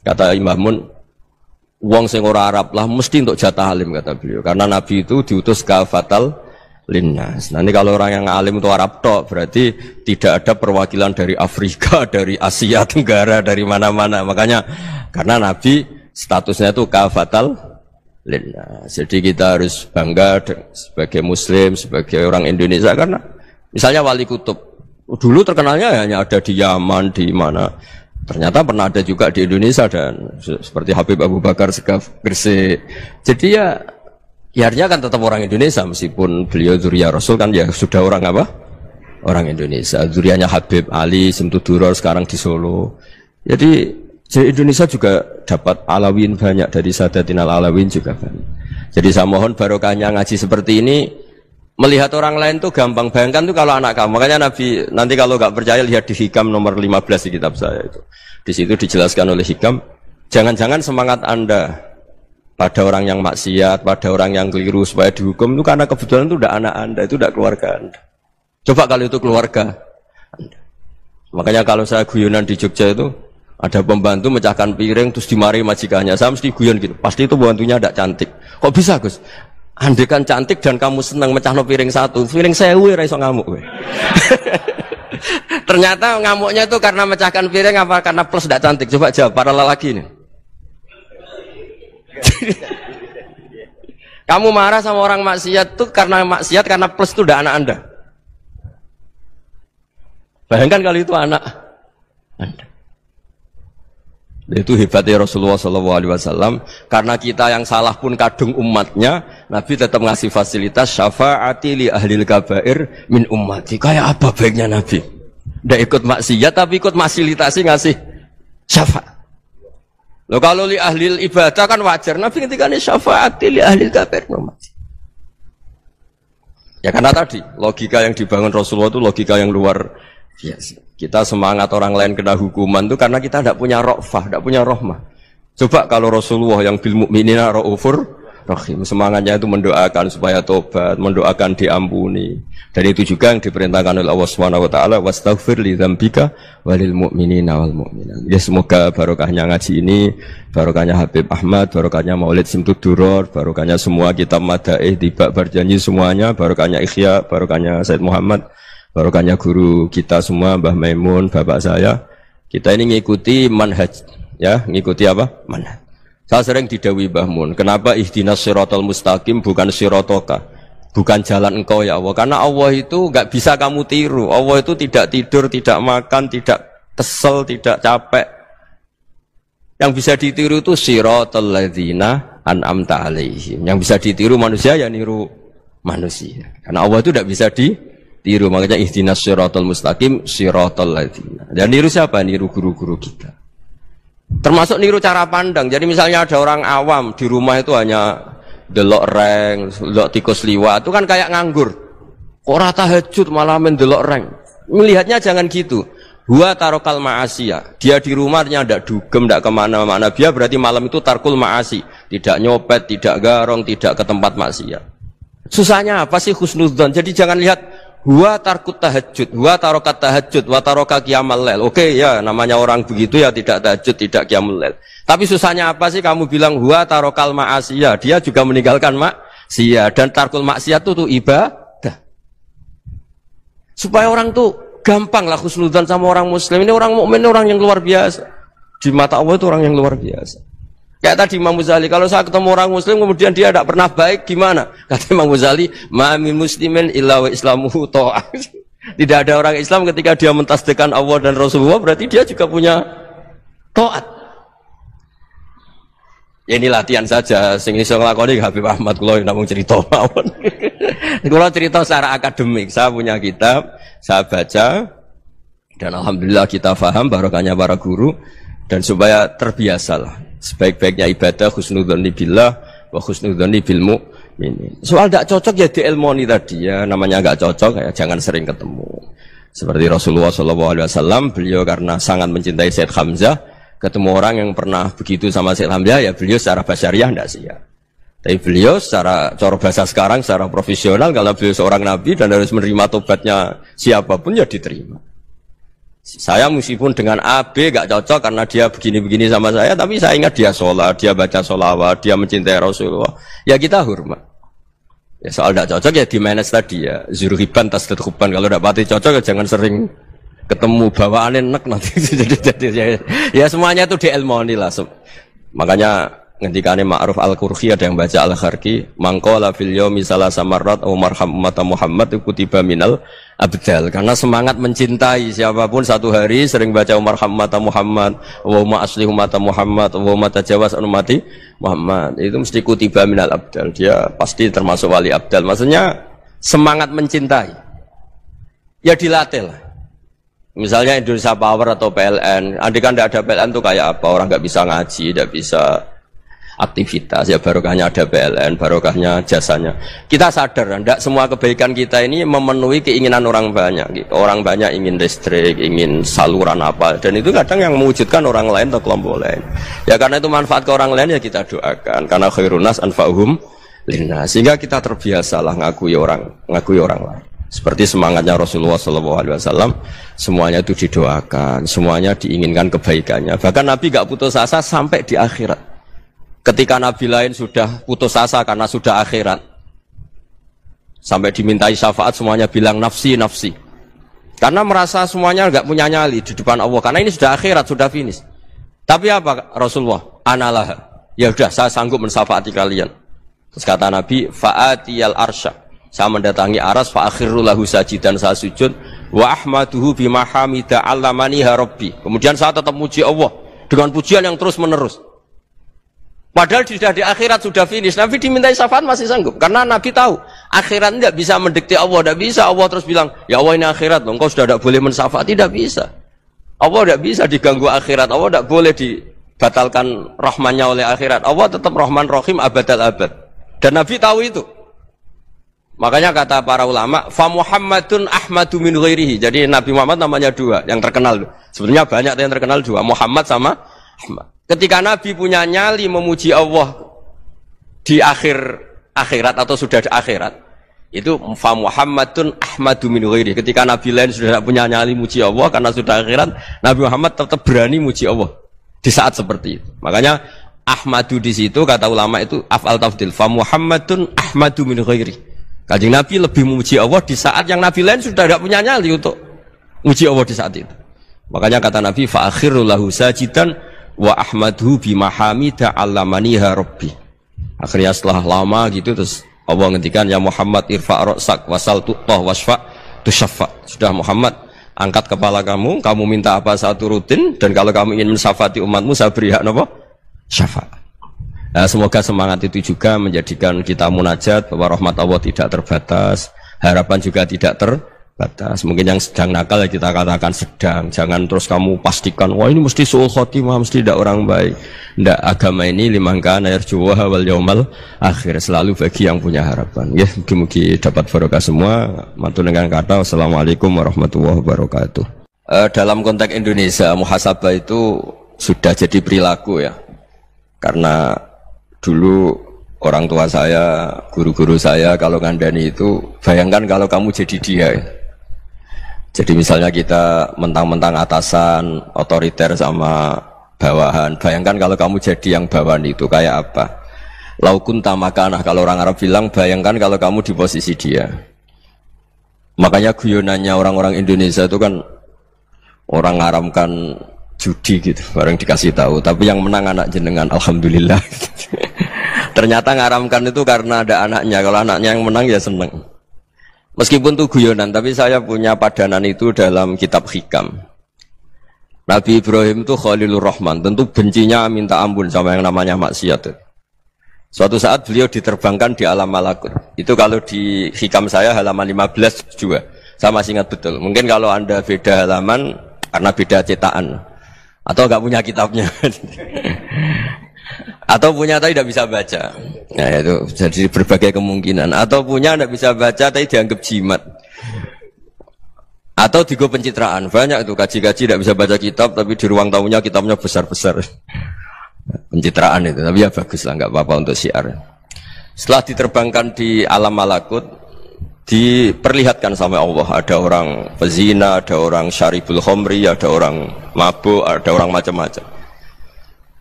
Kata Imam Mun, wong sing ora Arab lah mesti untuk jatah alim, kata beliau. Karena Nabi itu diutus kafatal linnas. Nanti kalau orang yang alim itu Arab tok, berarti tidak ada perwakilan dari Afrika, dari Asia Tenggara, dari mana-mana. Makanya karena Nabi statusnya itu kafatal linnas. Jadi kita harus bangga sebagai Muslim, sebagai orang Indonesia. Karena misalnya Wali Kutub dulu terkenalnya hanya ada di Yaman, di mana. Ternyata pernah ada juga di Indonesia dan seperti Habib Abu Bakar Segaf Gresik. Jadi ya artinya kan tetap orang Indonesia meskipun beliau zuriyah Rasul kan ya sudah orang apa? Orang Indonesia. Zuriyahnya Habib Ali Simtuduror sekarang di Solo. Jadi Indonesia juga dapat alawin banyak, dari Sadatin al-Alawin juga banyak. Jadi saya mohon barokahnya ngaji seperti ini. Melihat orang lain tuh gampang, bayangkan tuh kalau anak kamu. Makanya Nabi, nanti kalau nggak percaya lihat di Hikam nomor 15 di kitab saya itu. Di situ dijelaskan oleh Hikam, jangan-jangan semangat Anda pada orang yang maksiat, pada orang yang keliru supaya dihukum itu karena kebetulan itu udah anak Anda, itu udah keluarga Anda. Coba kalau itu keluarga Anda. Makanya kalau saya guyonan di Jogja itu ada pembantu mecahkan piring terus dimarahi majikannya, saya mesti guyon gitu. Pasti itu pembantunya tidak cantik. Kok bisa Gus? Andai kan cantik dan kamu senang mecahno piring satu, piring 1000 ora iso ngamuk kowe. Ternyata ngamuknya itu karena mecahkan piring apa karena plus tidak cantik? Coba jawab para lelaki ini. Kamu marah sama orang maksiat itu karena maksiat, karena plus itu udah anak Anda. Bayangkan kalau itu anak Anda. Itu hebatnya Rasulullah SAW. Karena kita yang salah pun kadung umatnya, Nabi tetap ngasih fasilitas syafaati li ahlil kabair min ummati. Kayak apa baiknya Nabi? Tidak ikut maksiat tapi ikut fasilitasi ngasih syafaat. Loh kalau li ahlil ibadah kan wajar. Nabi ketika ini syafaati li ahlil kabair min ummati. Ya karena tadi logika yang dibangun Rasulullah itu logika yang luar biasa. Kita semangat orang lain kena hukuman itu karena kita tidak punya ra'fah, tidak punya rahmah. Coba kalau Rasulullah yang bil mu'minina ra'ufur rahim, semangatnya itu mendoakan supaya tobat, mendoakan diampuni. Dan itu juga yang diperintahkan oleh Allah Subhanahu wa taala, wastaghfir li dzambika walil mu'minina wal mu'minat. Ya semoga barokahnya ngaji ini, barokahnya Habib Ahmad, barokahnya Maulid Simtuduror, barokahnya semua kitab madaih, tibak berjanji semuanya, barokahnya Ikhya, barokahnya Said Muhammad, barokahnya guru kita semua, Mbah Maimun, bapak saya. Kita ini ngikuti manhaj, ya, ngikuti apa? Manhaj. Saya sering didhawuhi Mbah Mun, kenapa ihdinas siratal mustaqim bukan siratoka, bukan jalan engkau ya Allah? Karena Allah itu enggak bisa kamu tiru. Allah itu tidak tidur, tidak makan, tidak kesel, tidak capek. Yang bisa ditiru itu siratal ladzina an'amta alaihim. Yang bisa ditiru manusia ya niru manusia. Karena Allah itu tidak bisa ditiru, makanya ihdinas siratal mustaqim siratal ladzina. Dan niru siapa? Niru guru-guru kita. Termasuk niru cara pandang. Jadi misalnya ada orang awam di rumah itu hanya delok reng, delok tikus liwat, itu kan kayak nganggur. Ora tahajud malah mendelok reng. Melihatnya jangan gitu. Huwa tarokal ma'asiyah. Dia di rumahnya tidak dugem, tidak kemana-mana. Dia berarti malam itu tarkul ma'asi. Tidak nyopet, tidak garong, tidak ke tempat maksiat. Susahnya apa sih husnudzon? Jadi jangan lihat Huwa tarkut tahajud, huwa tarokat tahajud, wa taroka qiyamal lail. Oke ya, namanya orang begitu ya tidak tahajud, tidak qiyamul lail. Tapi susahnya apa sih kamu bilang huwa tarokal ma'asiyah? Dia juga meninggalkan maksiyah, dan tarkul maksiyah itu ibadah. Supaya orang tuh gampang lah husnudzan sama orang muslim. Ini orang mukmin, orang yang luar biasa. Di mata Allah itu orang yang luar biasa. Kayak tadi Imam Ghazali, kalau saya ketemu orang muslim kemudian dia tidak pernah baik, gimana? Kata Imam Ghazali, ma'amin muslimin illa wa islamuhu ta'ah. Tidak ada orang Islam ketika dia mentasdihkan Allah dan Rasulullah, berarti dia juga punya taat. Ya ini latihan saja, sing iso nglakoni Habib Ahmad kula namung cerita mawon. Kula cerita secara akademik, saya punya kitab, saya baca dan alhamdulillah kita paham barokahnya para guru dan supaya terbiasalah. Sebaik-baiknya ibadah husnudzon billah wa husnudzon bil mu'minin. Soal tidak cocok ya diilmoni tadi ya, namanya enggak cocok ya jangan sering ketemu. Seperti Rasulullah SAW, beliau karena sangat mencintai Sayyid Hamzah, ketemu orang yang pernah begitu sama Sayyid Hamzah ya beliau secara basyariah tidak siap. Tapi beliau secara cara bahasa sekarang secara profesional, kalau beliau seorang nabi dan harus menerima tobatnya siapapun ya diterima. Saya meskipun dengan A, B gak cocok karena dia begini-begini sama saya, tapi saya ingat dia sholat, dia baca sholawat, dia mencintai Rasulullah. Ya kita hormat. Ya soal gak cocok ya di manage tadi ya. Zurhiban tasdadhuban. Kalau gak pati cocok ya jangan sering ketemu, bawaannya enak nanti. Ya semuanya itu diilmoni lah. Makanya ngendikane Ma'ruf Al-Qurhi ada yang baca Al-Kharqi, mangqala fil yaumi salasa marrat aw marham ummata Muhammad kutiba minal abdal. Karena semangat mencintai siapapun satu hari sering baca marham ummata Muhammad, wa asli ummata Muhammad, wa tajawaz ummati Muhammad, itu mesti kutiba minal abdal. Dia pasti termasuk wali abdal. Maksudnya semangat mencintai. Ya dilatih lah. Misalnya Indonesia Power atau PLN, andai kan tidak ada PLN tuh kayak apa? Orang nggak bisa ngaji, tidak bisa aktivitas, ya barokahnya ada PLN, barokahnya jasanya. Kita sadar, tidak semua kebaikan kita ini memenuhi keinginan orang banyak. Gitu. Orang banyak ingin listrik, ingin saluran apa, dan itu kadang yang mewujudkan orang lain atau kelompok lain. Ya karena itu manfaat ke orang lain ya kita doakan. Karena khairun nas anfa'uhum linnas. Sehingga kita terbiasalah ngakui orang lain. Seperti semangatnya Rasulullah SAW, semuanya itu didoakan, semuanya diinginkan kebaikannya. Bahkan Nabi gak putus asa sampai di akhirat. Ketika Nabi lain sudah putus asa karena sudah akhirat, sampai dimintai syafaat semuanya bilang nafsi, nafsi. Karena merasa semuanya enggak punya nyali di depan Allah. Karena ini sudah akhirat, sudah finish. Tapi apa Rasulullah? Analah. Ya udah, saya sanggup mensyafaati kalian. Terus kata Nabi, fa'atiyal arsya. Saya mendatangi aras, fa'akhiru lahu sajidan, saya sujud. Wa ahmaduhu bimahamida allamaniha rabbi. Kemudian saya tetap muji Allah dengan pujian yang terus menerus. Padahal sudah di akhirat, sudah finish. Nabi dimintai syafaat masih sanggup. Karena Nabi tahu, akhirat tidak bisa mendikte Allah. Tidak bisa Allah terus bilang, ya Allah ini akhirat, engkau sudah tidak boleh mensyafaat. Tidak bisa. Allah tidak bisa diganggu akhirat. Allah tidak boleh dibatalkan rahmannya oleh akhirat. Allah tetap rahman rahim abadal abad. Dan Nabi tahu itu. Makanya kata para ulama, fa Muhammadun ahmadu min ghairihi. Jadi Nabi Muhammad namanya dua, yang terkenal. Sebenarnya banyak yang terkenal dua, Muhammad sama Ahmad. Ketika Nabi punya nyali memuji Allah di akhirat atau sudah di akhirat, itu fa Muhammadun ahmadu min ghairi. Ketika Nabi lain sudah tidak punya nyali muji Allah karena sudah akhirat, Nabi Muhammad tetap berani muji Allah di saat seperti itu. Makanya ahmadu di situ kata ulama itu af'al tafdil, fa Muhammadun ahmadu min ghairi. Kanjeng Nabi lebih memuji Allah di saat yang Nabi lain sudah tidak punya nyali untuk muji Allah di saat itu. Makanya kata Nabi fa akhiru lahu sajidan wa ahmadhu bimahamida allamaniha rabbi. Akhirnya setelah lama gitu terus Allah ngendikan ya Muhammad irfa' ra'sak wasal tu'tah wasfa' tusyaffa. Sudah Muhammad, angkat kepala kamu minta apa saya turutin, dan kalau kamu ingin mensyafaati umatmu saya beri hak apa? Syafaat. Nah, semoga semangat itu juga menjadikan kita munajat bahwa rahmat Allah tidak terbatas, harapan juga tidak terbatas. Mungkin yang sedang nakal ya kita katakan sedang. Jangan terus kamu pastikan wah ini mesti su'ul khotimah, mesti tidak orang baik. Tidak, agama ini liman kana yarju wal yaumal akhir, selalu bagi yang punya harapan. Ya, mugi-mugi dapat barokah semua. Matur dengan kata wassalamualaikum warahmatullahi wabarakatuh. Dalam konteks Indonesia, muhasabah itu sudah jadi perilaku ya. Karena dulu orang tua saya, guru-guru saya kalau ngandani itu, bayangkan kalau kamu jadi dia. Jadi misalnya kita mentang-mentang atasan, otoriter sama bawahan. Bayangkan kalau kamu jadi yang bawahan itu kayak apa? Laukun tamakanah, kalau orang Arab bilang, bayangkan kalau kamu di posisi dia. Makanya guyonannya orang-orang Indonesia itu kan orang ngaramkan judi gitu, bareng dikasih tahu. Tapi yang menang anak jenengan, alhamdulillah. Ternyata ngaramkan itu karena ada anaknya. Kalau anaknya yang menang ya seneng. Meskipun itu guyonan, tapi saya punya padanan itu dalam kitab Hikam. Nabi Ibrahim itu Khalilur Rahman, tentu bencinya minta ampun sama yang namanya maksiat. Suatu saat beliau diterbangkan di alam malakut. Itu kalau di Hikam saya halaman 15 juga. Saya masih ingat betul. Mungkin kalau Anda beda halaman karena beda cetakan. Atau nggak punya kitabnya. Atau punya tapi tidak bisa baca. Nah itu jadi berbagai kemungkinan. Atau punya tidak bisa baca tapi dianggap jimat. Atau digo pencitraan. Banyak itu kaji-kaji tidak bisa baca kitab tapi di ruang tamunya kitabnya besar-besar. Pencitraan itu. Tapi ya bagus lah, nggak apa-apa untuk syiar. Setelah diterbangkan di alam malakut, diperlihatkan sama Allah. Ada orang pezina, ada orang syaribul khomri, ada orang mabuk, ada orang macam-macam.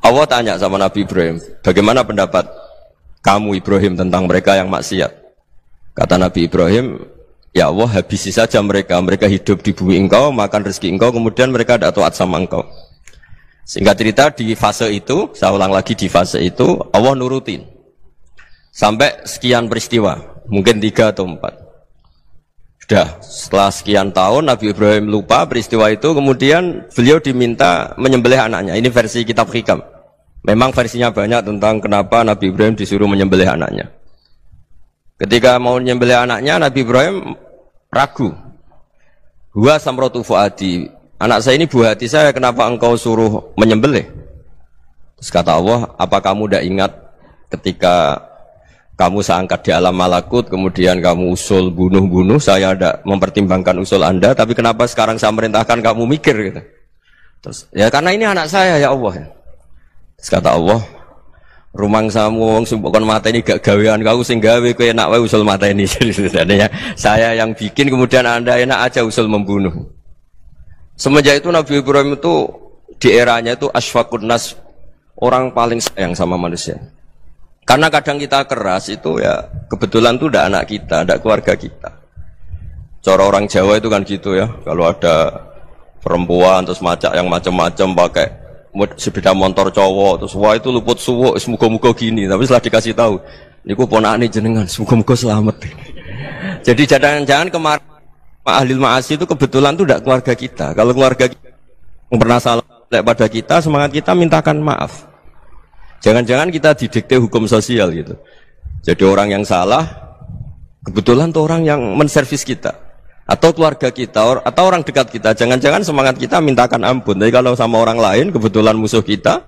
Allah tanya sama Nabi Ibrahim, bagaimana pendapat kamu Ibrahim tentang mereka yang maksiat? Kata Nabi Ibrahim, ya Allah habisi saja mereka. Mereka hidup di bumi engkau, makan rezeki engkau, kemudian mereka tidak taat sama engkau. Singkat cerita di fase itu, saya ulang lagi di fase itu, Allah nurutin. Sampai sekian peristiwa, mungkin 3 atau 4. Sudah, setelah sekian tahun Nabi Ibrahim lupa peristiwa itu, kemudian beliau diminta menyembelih anaknya. Ini versi kitab Hikam. Memang versinya banyak tentang kenapa Nabi Ibrahim disuruh menyembelih anaknya. Ketika mau menyembelih anaknya, Nabi Ibrahim ragu. Huwa samratu fuadi. Anak saya ini buah hati saya, kenapa engkau suruh menyembelih? Terus kata Allah, apa kamu tidak ingat ketika kamu saya angkat di alam malakut, kemudian kamu usul bunuh-bunuh, saya tidak mempertimbangkan usul Anda, tapi kenapa sekarang saya merintahkan kamu mikir gitu. Terus, ya karena ini anak saya ya Allah. Terus kata Allah, rumang samu wong sumpukon mata ini gak gawean kau sing gawe kowe enak wae usul mata ini. Jadi saya yang bikin, kemudian Anda enak aja usul membunuh. Semenjak itu Nabi Ibrahim itu di eranya itu asfaqun nas, orang paling sayang sama manusia. Karena kadang kita keras itu ya kebetulan itu udah anak kita, udah keluarga kita. Cara orang Jawa itu kan gitu ya, kalau ada perempuan terus macak yang macam-macam pakai sepeda motor cowok terus wah itu luput suwuk, semoga-moga gini. Tapi setelah dikasih tahu, niku ponakane jenengan, semoga-moga selamat. Jadi jangan-jangan kemarin ahli ma'asi itu kebetulan itu tidak keluarga kita. Kalau keluarga kita yang pernah salah pada kita, semangat kita mintakan maaf. Jangan-jangan kita didikte hukum sosial gitu. Jadi orang yang salah kebetulan tuh orang yang menservis kita, atau keluarga kita, atau orang dekat kita. Jangan-jangan semangat kita mintakan ampun. Tapi kalau sama orang lain kebetulan musuh kita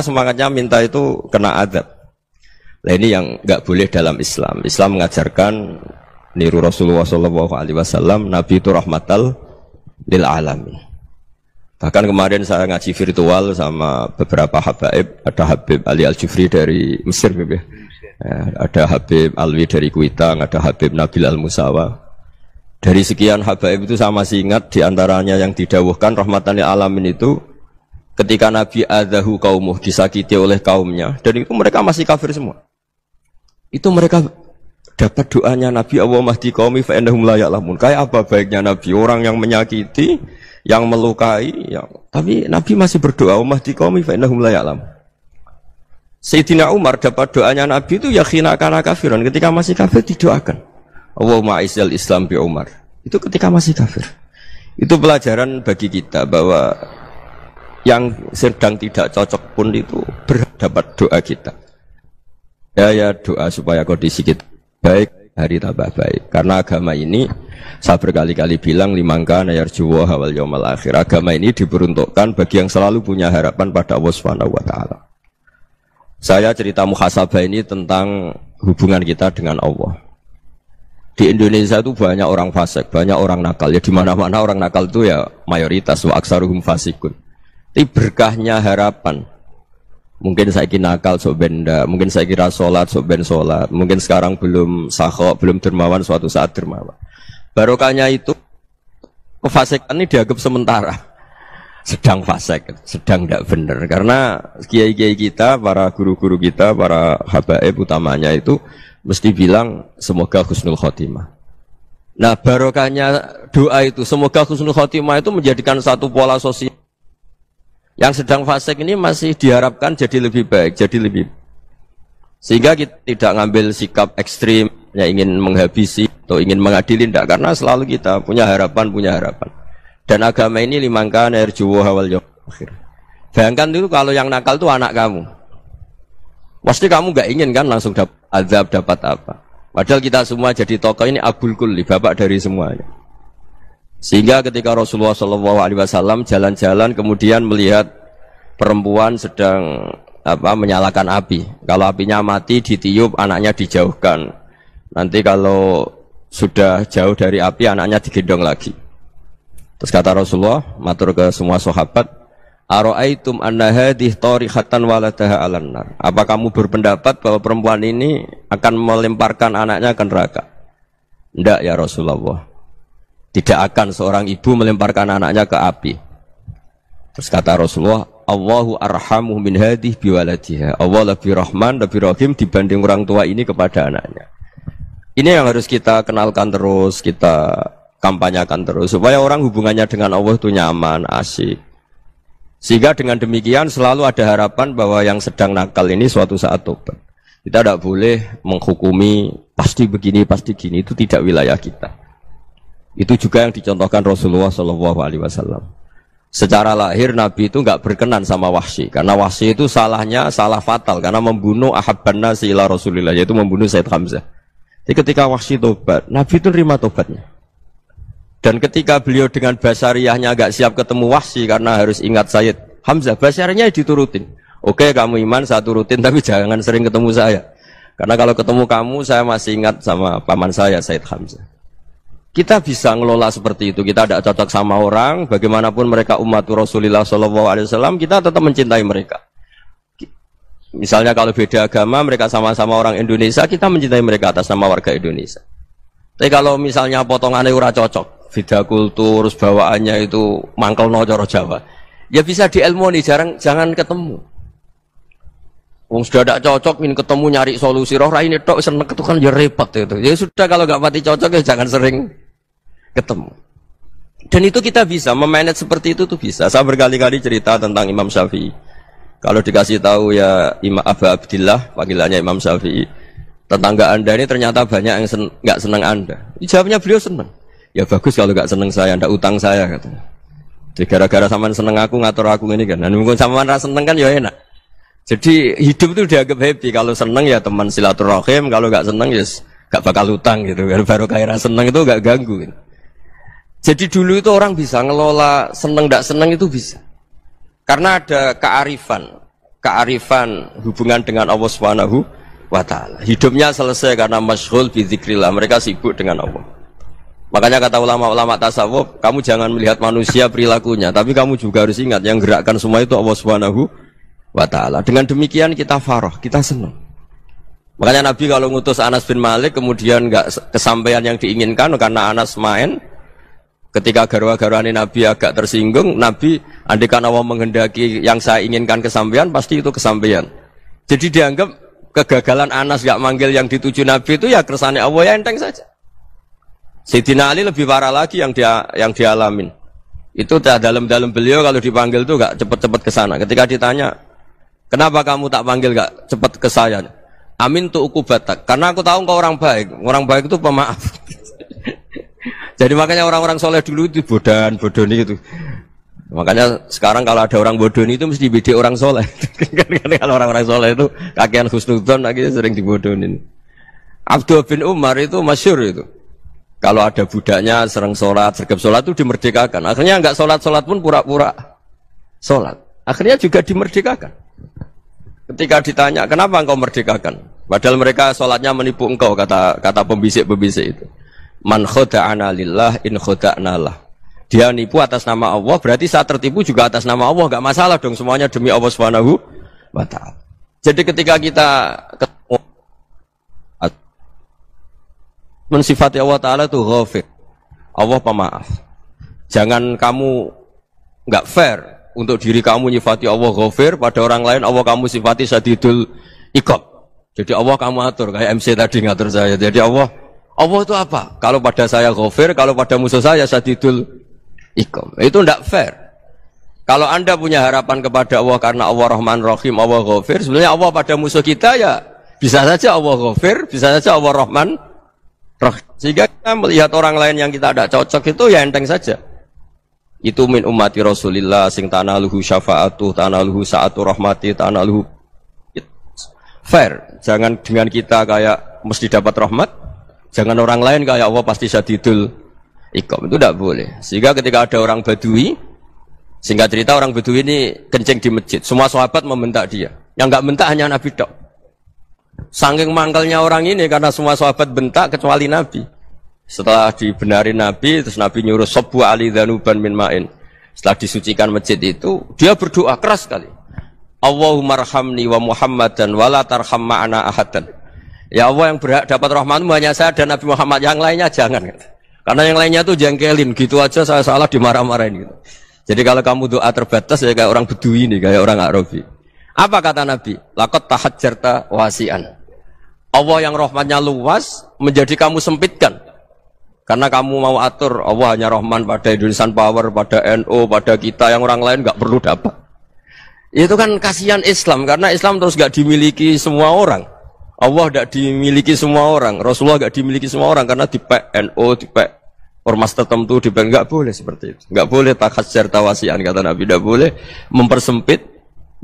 semangatnya minta itu kena adab. Nah ini yang nggak boleh dalam Islam. Islam mengajarkan niru Rasulullah SAW, Nabi itu rahmatal lil alamin. Bahkan kemarin saya ngaji virtual sama beberapa habaib, ada Habib Ali Al-Jufri dari Mesir, ya. Ada Habib Alwi dari Kuitang, ada Habib Nabil Al-Musawa. Dari sekian habaib itu saya masih ingat diantaranya yang didawuhkan rahmatan lil alamin itu ketika Nabi adahu kaumuh, disakiti oleh kaumnya, dan itu mereka masih kafir semua. Itu mereka dapat doanya Nabi, Allah mahdi qaumi fa innahum la ya'lamun. Kayak apa baiknya Nabi, orang yang menyakiti, yang melukai, tapi Nabi masih berdoa, Allah mahdi qaumi fa innahum la ya'lamun. Sayyidina Umar dapat doanya Nabi itu ya khina kana kafiran, ketika masih kafir didoakan. Allahumma a'izzal Islam bi Umar. Itu ketika masih kafir. Itu pelajaran bagi kita bahwa yang sedang tidak cocok pun itu berdapat doa kita. Ya doa supaya kondisi kita baik, hari tambah baik. Karena agama ini saya berkali-kali bilang limangka nayarjuwa hawal yaumal akhir. Agama ini diperuntukkan bagi yang selalu punya harapan pada Allah Subhanahu wa taala. Saya cerita muhasabah ini tentang hubungan kita dengan Allah. Di Indonesia itu banyak orang fasik, banyak orang nakal. Ya di mana-mana orang nakal itu ya mayoritas, wa aksaruhum fasikun. Tapi berkahnya harapan Mungkin saya nakal sok benda, mungkin saya kira sholat sok ben sholat, mungkin sekarang belum sakho, belum dermawan, suatu saat dermawan. Barokahnya itu kefasikan ini dianggap sementara, sedang fasik, sedang tidak benar. Karena kiai-kiai kita, para guru-guru kita, para habaib utamanya itu mesti bilang semoga husnul khotimah. Nah barokahnya doa itu semoga husnul khotimah itu menjadikan satu pola sosial. Yang sedang fasik ini masih diharapkan jadi lebih baik, jadi lebih. Sehingga kita tidak ngambil sikap ekstrim, yang ingin menghabisi atau ingin mengadili, tidak. Karena selalu kita punya harapan. Dan agama ini limangkan erjuwo hawal yawm akhir. Bayangkan itu kalau yang nakal itu anak kamu. Pasti kamu nggak ingin kan langsung dapat azab, dapat apa. Padahal kita semua jadi tokoh ini abul kulli, bapak dari semuanya. Sehingga ketika Rasulullah SAW jalan-jalan kemudian melihat perempuan sedang menyalakan api. Kalau apinya mati ditiup, anaknya dijauhkan. Nanti kalau sudah jauh dari api, anaknya digendong lagi. Terus kata Rasulullah, matur ke semua sahabat, Aro'aitum anna hadih tarihatan waladaha alan nar. Apa kamu berpendapat bahwa perempuan ini akan melemparkan anaknya ke neraka? Tidak ya Rasulullah. Tidak akan seorang ibu melemparkan anaknya ke api. Terus kata Rasulullah, Allahu arhamu min hadih biwaladiha. Allah lebih rahman, lebih rahim dibanding orang tua ini kepada anaknya. Ini yang harus kita kenalkan terus, kita kampanyakan terus, supaya orang hubungannya dengan Allah itu nyaman, asik. Sehingga dengan demikian selalu ada harapan bahwa yang sedang nakal ini suatu saat tobat. Kita tidak boleh menghukumi pasti begini, pasti gini, itu tidak wilayah kita. Itu juga yang dicontohkan Rasulullah SAW. Secara lahir Nabi itu nggak berkenan sama Wahsy, karena Wahsy itu salahnya salah fatal, karena membunuh ahabban nasi ila Rasulillah, yaitu membunuh Sayyid Hamzah. Jadi ketika Wahsy tobat, Nabi itu nerima tobatnya. Dan ketika beliau dengan basariyahnya nggak siap ketemu Wahsy karena harus ingat Sayyid Hamzah, basariyahnya diturutin. Oke, kamu iman, saya turutin, tapi jangan sering ketemu saya. Karena kalau ketemu kamu, saya masih ingat sama paman saya, Sayyid Hamzah. Kita bisa ngelola seperti itu. Kita tidak cocok sama orang, bagaimanapun mereka umat Rasulullah SAW, kita tetap mencintai mereka. Misalnya kalau beda agama, mereka sama-sama orang Indonesia, kita mencintai mereka atas nama warga Indonesia. Tapi kalau misalnya potongannya ora cocok, beda kultur, bawaannya itu mangkel no coro Jawa, ya bisa diilmoni, jangan ketemu. Wong sudah tidak cocok, ingin ketemu nyari solusi. Roh ini tok seneng itu kan ya repot itu. Ya sudah kalau nggak pati cocok ya jangan sering ketemu. Dan itu kita bisa memanage seperti itu tuh bisa. Saya berkali-kali cerita tentang Imam Syafi'i. Kalau dikasih tahu ya Imam Aba Abdillah, panggilannya Imam Syafi'i, tetangga anda ini ternyata banyak yang nggak senang anda. Jawabnya beliau senang. Ya bagus kalau nggak senang saya, ndak utang saya katanya. Jadi gara-gara sampean seneng aku ngatur aku ini kan. Dan mungkin sampean rasa seneng kan ya enak. Jadi hidup itu dianggap happy. Kalau seneng ya teman silaturahim, kalau nggak seneng ya nggak bakal utang gitu. Baru kaya seneng itu nggak ganggu. Gitu. Jadi dulu itu orang bisa ngelola seneng nggak seneng itu bisa. Karena ada kearifan hubungan dengan Allah Subhanahu wa Ta'ala. Hidupnya selesai karena masyghul bi dzikrillah. Mereka sibuk dengan Allah. Makanya kata ulama-ulama tasawuf, kamu jangan melihat manusia perilakunya, tapi kamu juga harus ingat yang gerakkan semua itu Allah Subhanahu wa Ta'ala. Dengan demikian kita farah, kita senang. Makanya Nabi kalau ngutus Anas bin Malik kemudian nggak kesampaian yang diinginkan karena Anas main, ketika garwa-garwani Nabi agak tersinggung, Nabi andaikan Allah menghendaki yang saya inginkan kesampaian, pasti itu kesampaian. Jadi dianggap kegagalan Anas nggak manggil yang dituju Nabi itu ya kersane Allah, ya enteng saja. Sayyidina Ali lebih parah lagi yang dialamin. Itu dalam beliau kalau dipanggil tuh nggak cepet-cepet ke sana. Ketika ditanya, kenapa kamu tak panggil gak cepat ke saya? Amin tuh ukubatak. Karena aku tahu kau orang baik. Orang baik itu pemaaf. Jadi makanya orang-orang soleh dulu itu bodoni itu. Makanya sekarang kalau ada orang bodoni itu mesti bidik orang soleh. Kalau orang-orang soleh itu kakean husnudzon akhirnya sering dibodonin. Abdullah bin Umar itu masyhur itu. Kalau ada budaknya sering sholat, sergap sholat itu dimerdekakan. Akhirnya nggak sholat pun pura-pura sholat. Akhirnya juga dimerdekakan. Ketika ditanya, kenapa engkau merdekakan? Padahal mereka sholatnya menipu engkau, kata pembisik-pembisik itu. Man khoda'ana lillah in khoda'na lah. Dia nipu atas nama Allah, berarti saat tertipu juga atas nama Allah. Gak masalah dong, semuanya demi Allah Subhanahu wa ta'ala. Jadi ketika kita ketemu mensifati Allah Ta'ala itu ghafir, Allah pemaaf. Jangan kamu nggak fair untuk diri kamu nyifati Allah ghafir, pada orang lain Allah kamu sifati syadidul iqab. Jadi Allah kamu atur kayak MC tadi ngatur saya. Jadi Allah itu apa? Kalau pada saya ghafir, kalau pada musuh saya syadidul iqab. Itu tidak fair. Kalau Anda punya harapan kepada Allah karena Allah Rahman Rahim, Allah ghafir, sebenarnya Allah pada musuh kita ya bisa saja Allah ghafir, bisa saja Allah Rahman Rahim. Sehingga kita melihat orang lain yang kita tidak cocok itu ya enteng saja. Itu min ummati Rasulillah sing tanaluhu syafa'atuh, tanaluhu sa'atu rahmati, tanaluhu fair. Jangan dengan kita kayak mesti dapat rahmat, jangan orang lain kayak Allah pasti syadidul iqab. Itu tidak boleh. Sehingga ketika ada orang Badui, singkat cerita orang Badui ini kencing di masjid, semua sahabat membentak dia. Yang enggak bentak hanya Nabi tok. Saking mangkelnya orang ini karena semua sahabat bentak kecuali Nabi. Setelah dibenarin Nabi, terus Nabi nyuruh sabbu ali dhanuban min ma'in. Setelah disucikan masjid itu, dia berdoa keras sekali. Allahumma arhamni wa Muhammadan wa la tarham ma'ana ahadan. Ya Allah, yang berhak dapat rahmatmu hanya saya dan Nabi Muhammad, yang lainnya jangan. Karena yang lainnya tuh jengkelin, gitu aja saya salah dimarah-marahin gitu. Jadi kalau kamu doa terbatas ya kayak orang Bedui ini, kayak orang Arabi. Apa kata Nabi? Laqad tahajjarta wasi'an. Allah yang rahmatnya luas menjadi kamu sempitkan. Karena kamu mau atur Allah hanya Rahman pada Indonesian Power, pada NU, pada kita, yang orang lain nggak perlu dapat. Itu kan kasihan Islam, karena Islam terus nggak dimiliki semua orang. Allah nggak dimiliki semua orang, Rasulullah nggak dimiliki semua orang, karena dipek NU, dipek ormas tertentu, dipek nggak boleh seperti itu. Nggak boleh takhasyar tawasian, kata Nabi, nggak boleh mempersempit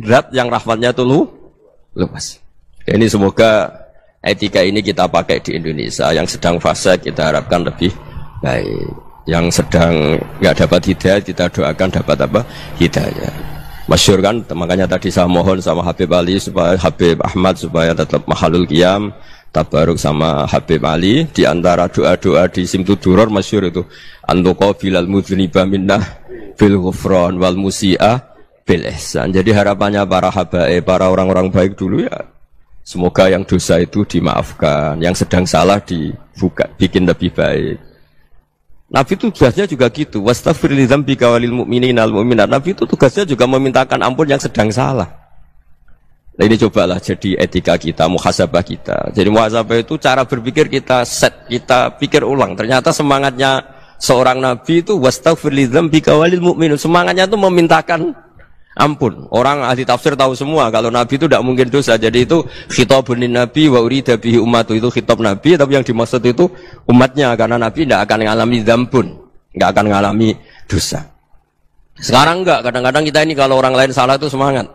zat yang rahmatnya itu luas. Ini semoga etika ini kita pakai di Indonesia. Yang sedang fase kita harapkan lebih baik. Yang sedang nggak dapat hidayah kita doakan dapat apa? Hidayah. Masyhur kan, makanya tadi saya mohon sama Habib Ali supaya Habib Ahmad supaya tetap mahalul qiyam, tabaruk sama Habib Ali. Di antara doa-doa di Simtud Duror masyhur itu antuqa bilal mudhniba minnah bil ghufran wal musi'ah bil ihsan. Jadi harapannya para habaib, para orang-orang baik dulu ya, semoga yang dosa itu dimaafkan, yang sedang salah dibuka, bikin lebih baik. Nabi itu tugasnya juga gitu. Wastaghfir li dzambika walil mu'minina wal mu'minat. Nabi itu tugasnya juga memintakan ampun yang sedang salah. Nah ini cobalah jadi etika kita, muhasabah kita. Jadi muhasabah itu cara berpikir kita set, kita pikir ulang. Ternyata semangatnya seorang Nabi itu wastaghfir li dzambika walil mu'minat. Semangatnya itu memintakan ampun. Orang ahli tafsir tahu semua kalau Nabi itu tidak mungkin dosa. Jadi itu khitabun Nabi wa urida bihi ummatu, itu khitab Nabi, tapi yang dimaksud itu umatnya, karena Nabi tidak akan mengalami dzambun, tidak akan mengalami dosa. Sekarang enggak, kadang-kadang kita ini kalau orang lain salah itu semangat.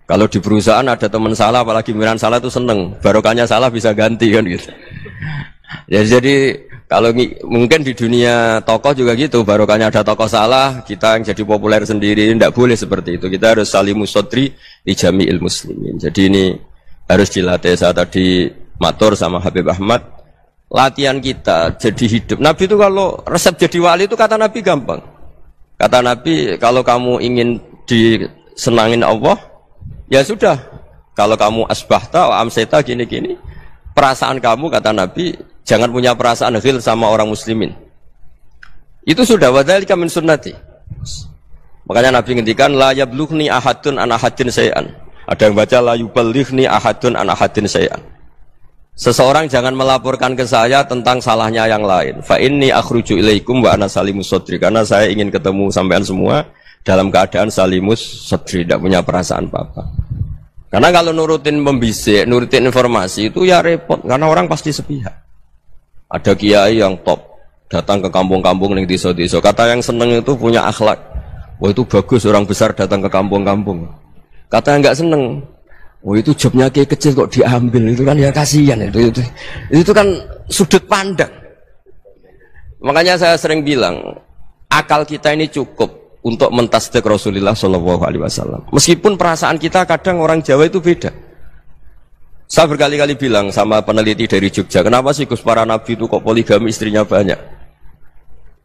Kalau di perusahaan ada teman salah, apalagi pimpinan salah itu seneng, barokahnya salah bisa ganti kan gitu. Jadi kalau mungkin di dunia tokoh juga gitu, barokahnya ada tokoh salah, kita yang jadi populer sendiri, tidak boleh seperti itu. Kita harus salimus sodri di jami'il muslimin. Jadi ini harus dilatih. Saya tadi matur sama Habib Ahmad, latihan kita jadi hidup. Nabi itu kalau resep jadi wali itu kata Nabi gampang. Kata Nabi, kalau kamu ingin disenangin Allah, ya sudah. Kalau kamu asbahta wa amseta gini-gini, perasaan kamu, kata Nabi, jangan punya perasaan ghil sama orang muslimin. Itu sudah wadzalika min sunnati. Makanya Nabi ngendikan la yablughni ahadun an ahadin syai'an. Ada yang baca la yuballighni ahadun an ahadin syai'an. Seseorang jangan melaporkan ke saya tentang salahnya yang lain. Fa inni akhruju ilaikum wa ana salimus sadri. Karena saya ingin ketemu sampean semua dalam keadaan salimus sadri, tidak punya perasaan apa-apa. Karena kalau nurutin pembisik, nurutin informasi itu ya repot, karena orang pasti sepihak. Ada kiai yang top, datang ke kampung-kampung ning desa-desa. Kata yang seneng itu punya akhlak. Wah itu bagus orang besar datang ke kampung-kampung. Kata yang enggak seneng, wah itu jobnya kiai kecil kok diambil, itu kan ya kasihan itu kan sudut pandang. Makanya saya sering bilang, akal kita ini cukup untuk mentasdik Rasulullah SAW. Meskipun perasaan kita kadang orang Jawa itu beda. Saya berkali-kali bilang sama peneliti dari Jogja, kenapa sih Gus para nabi itu kok poligami istrinya banyak?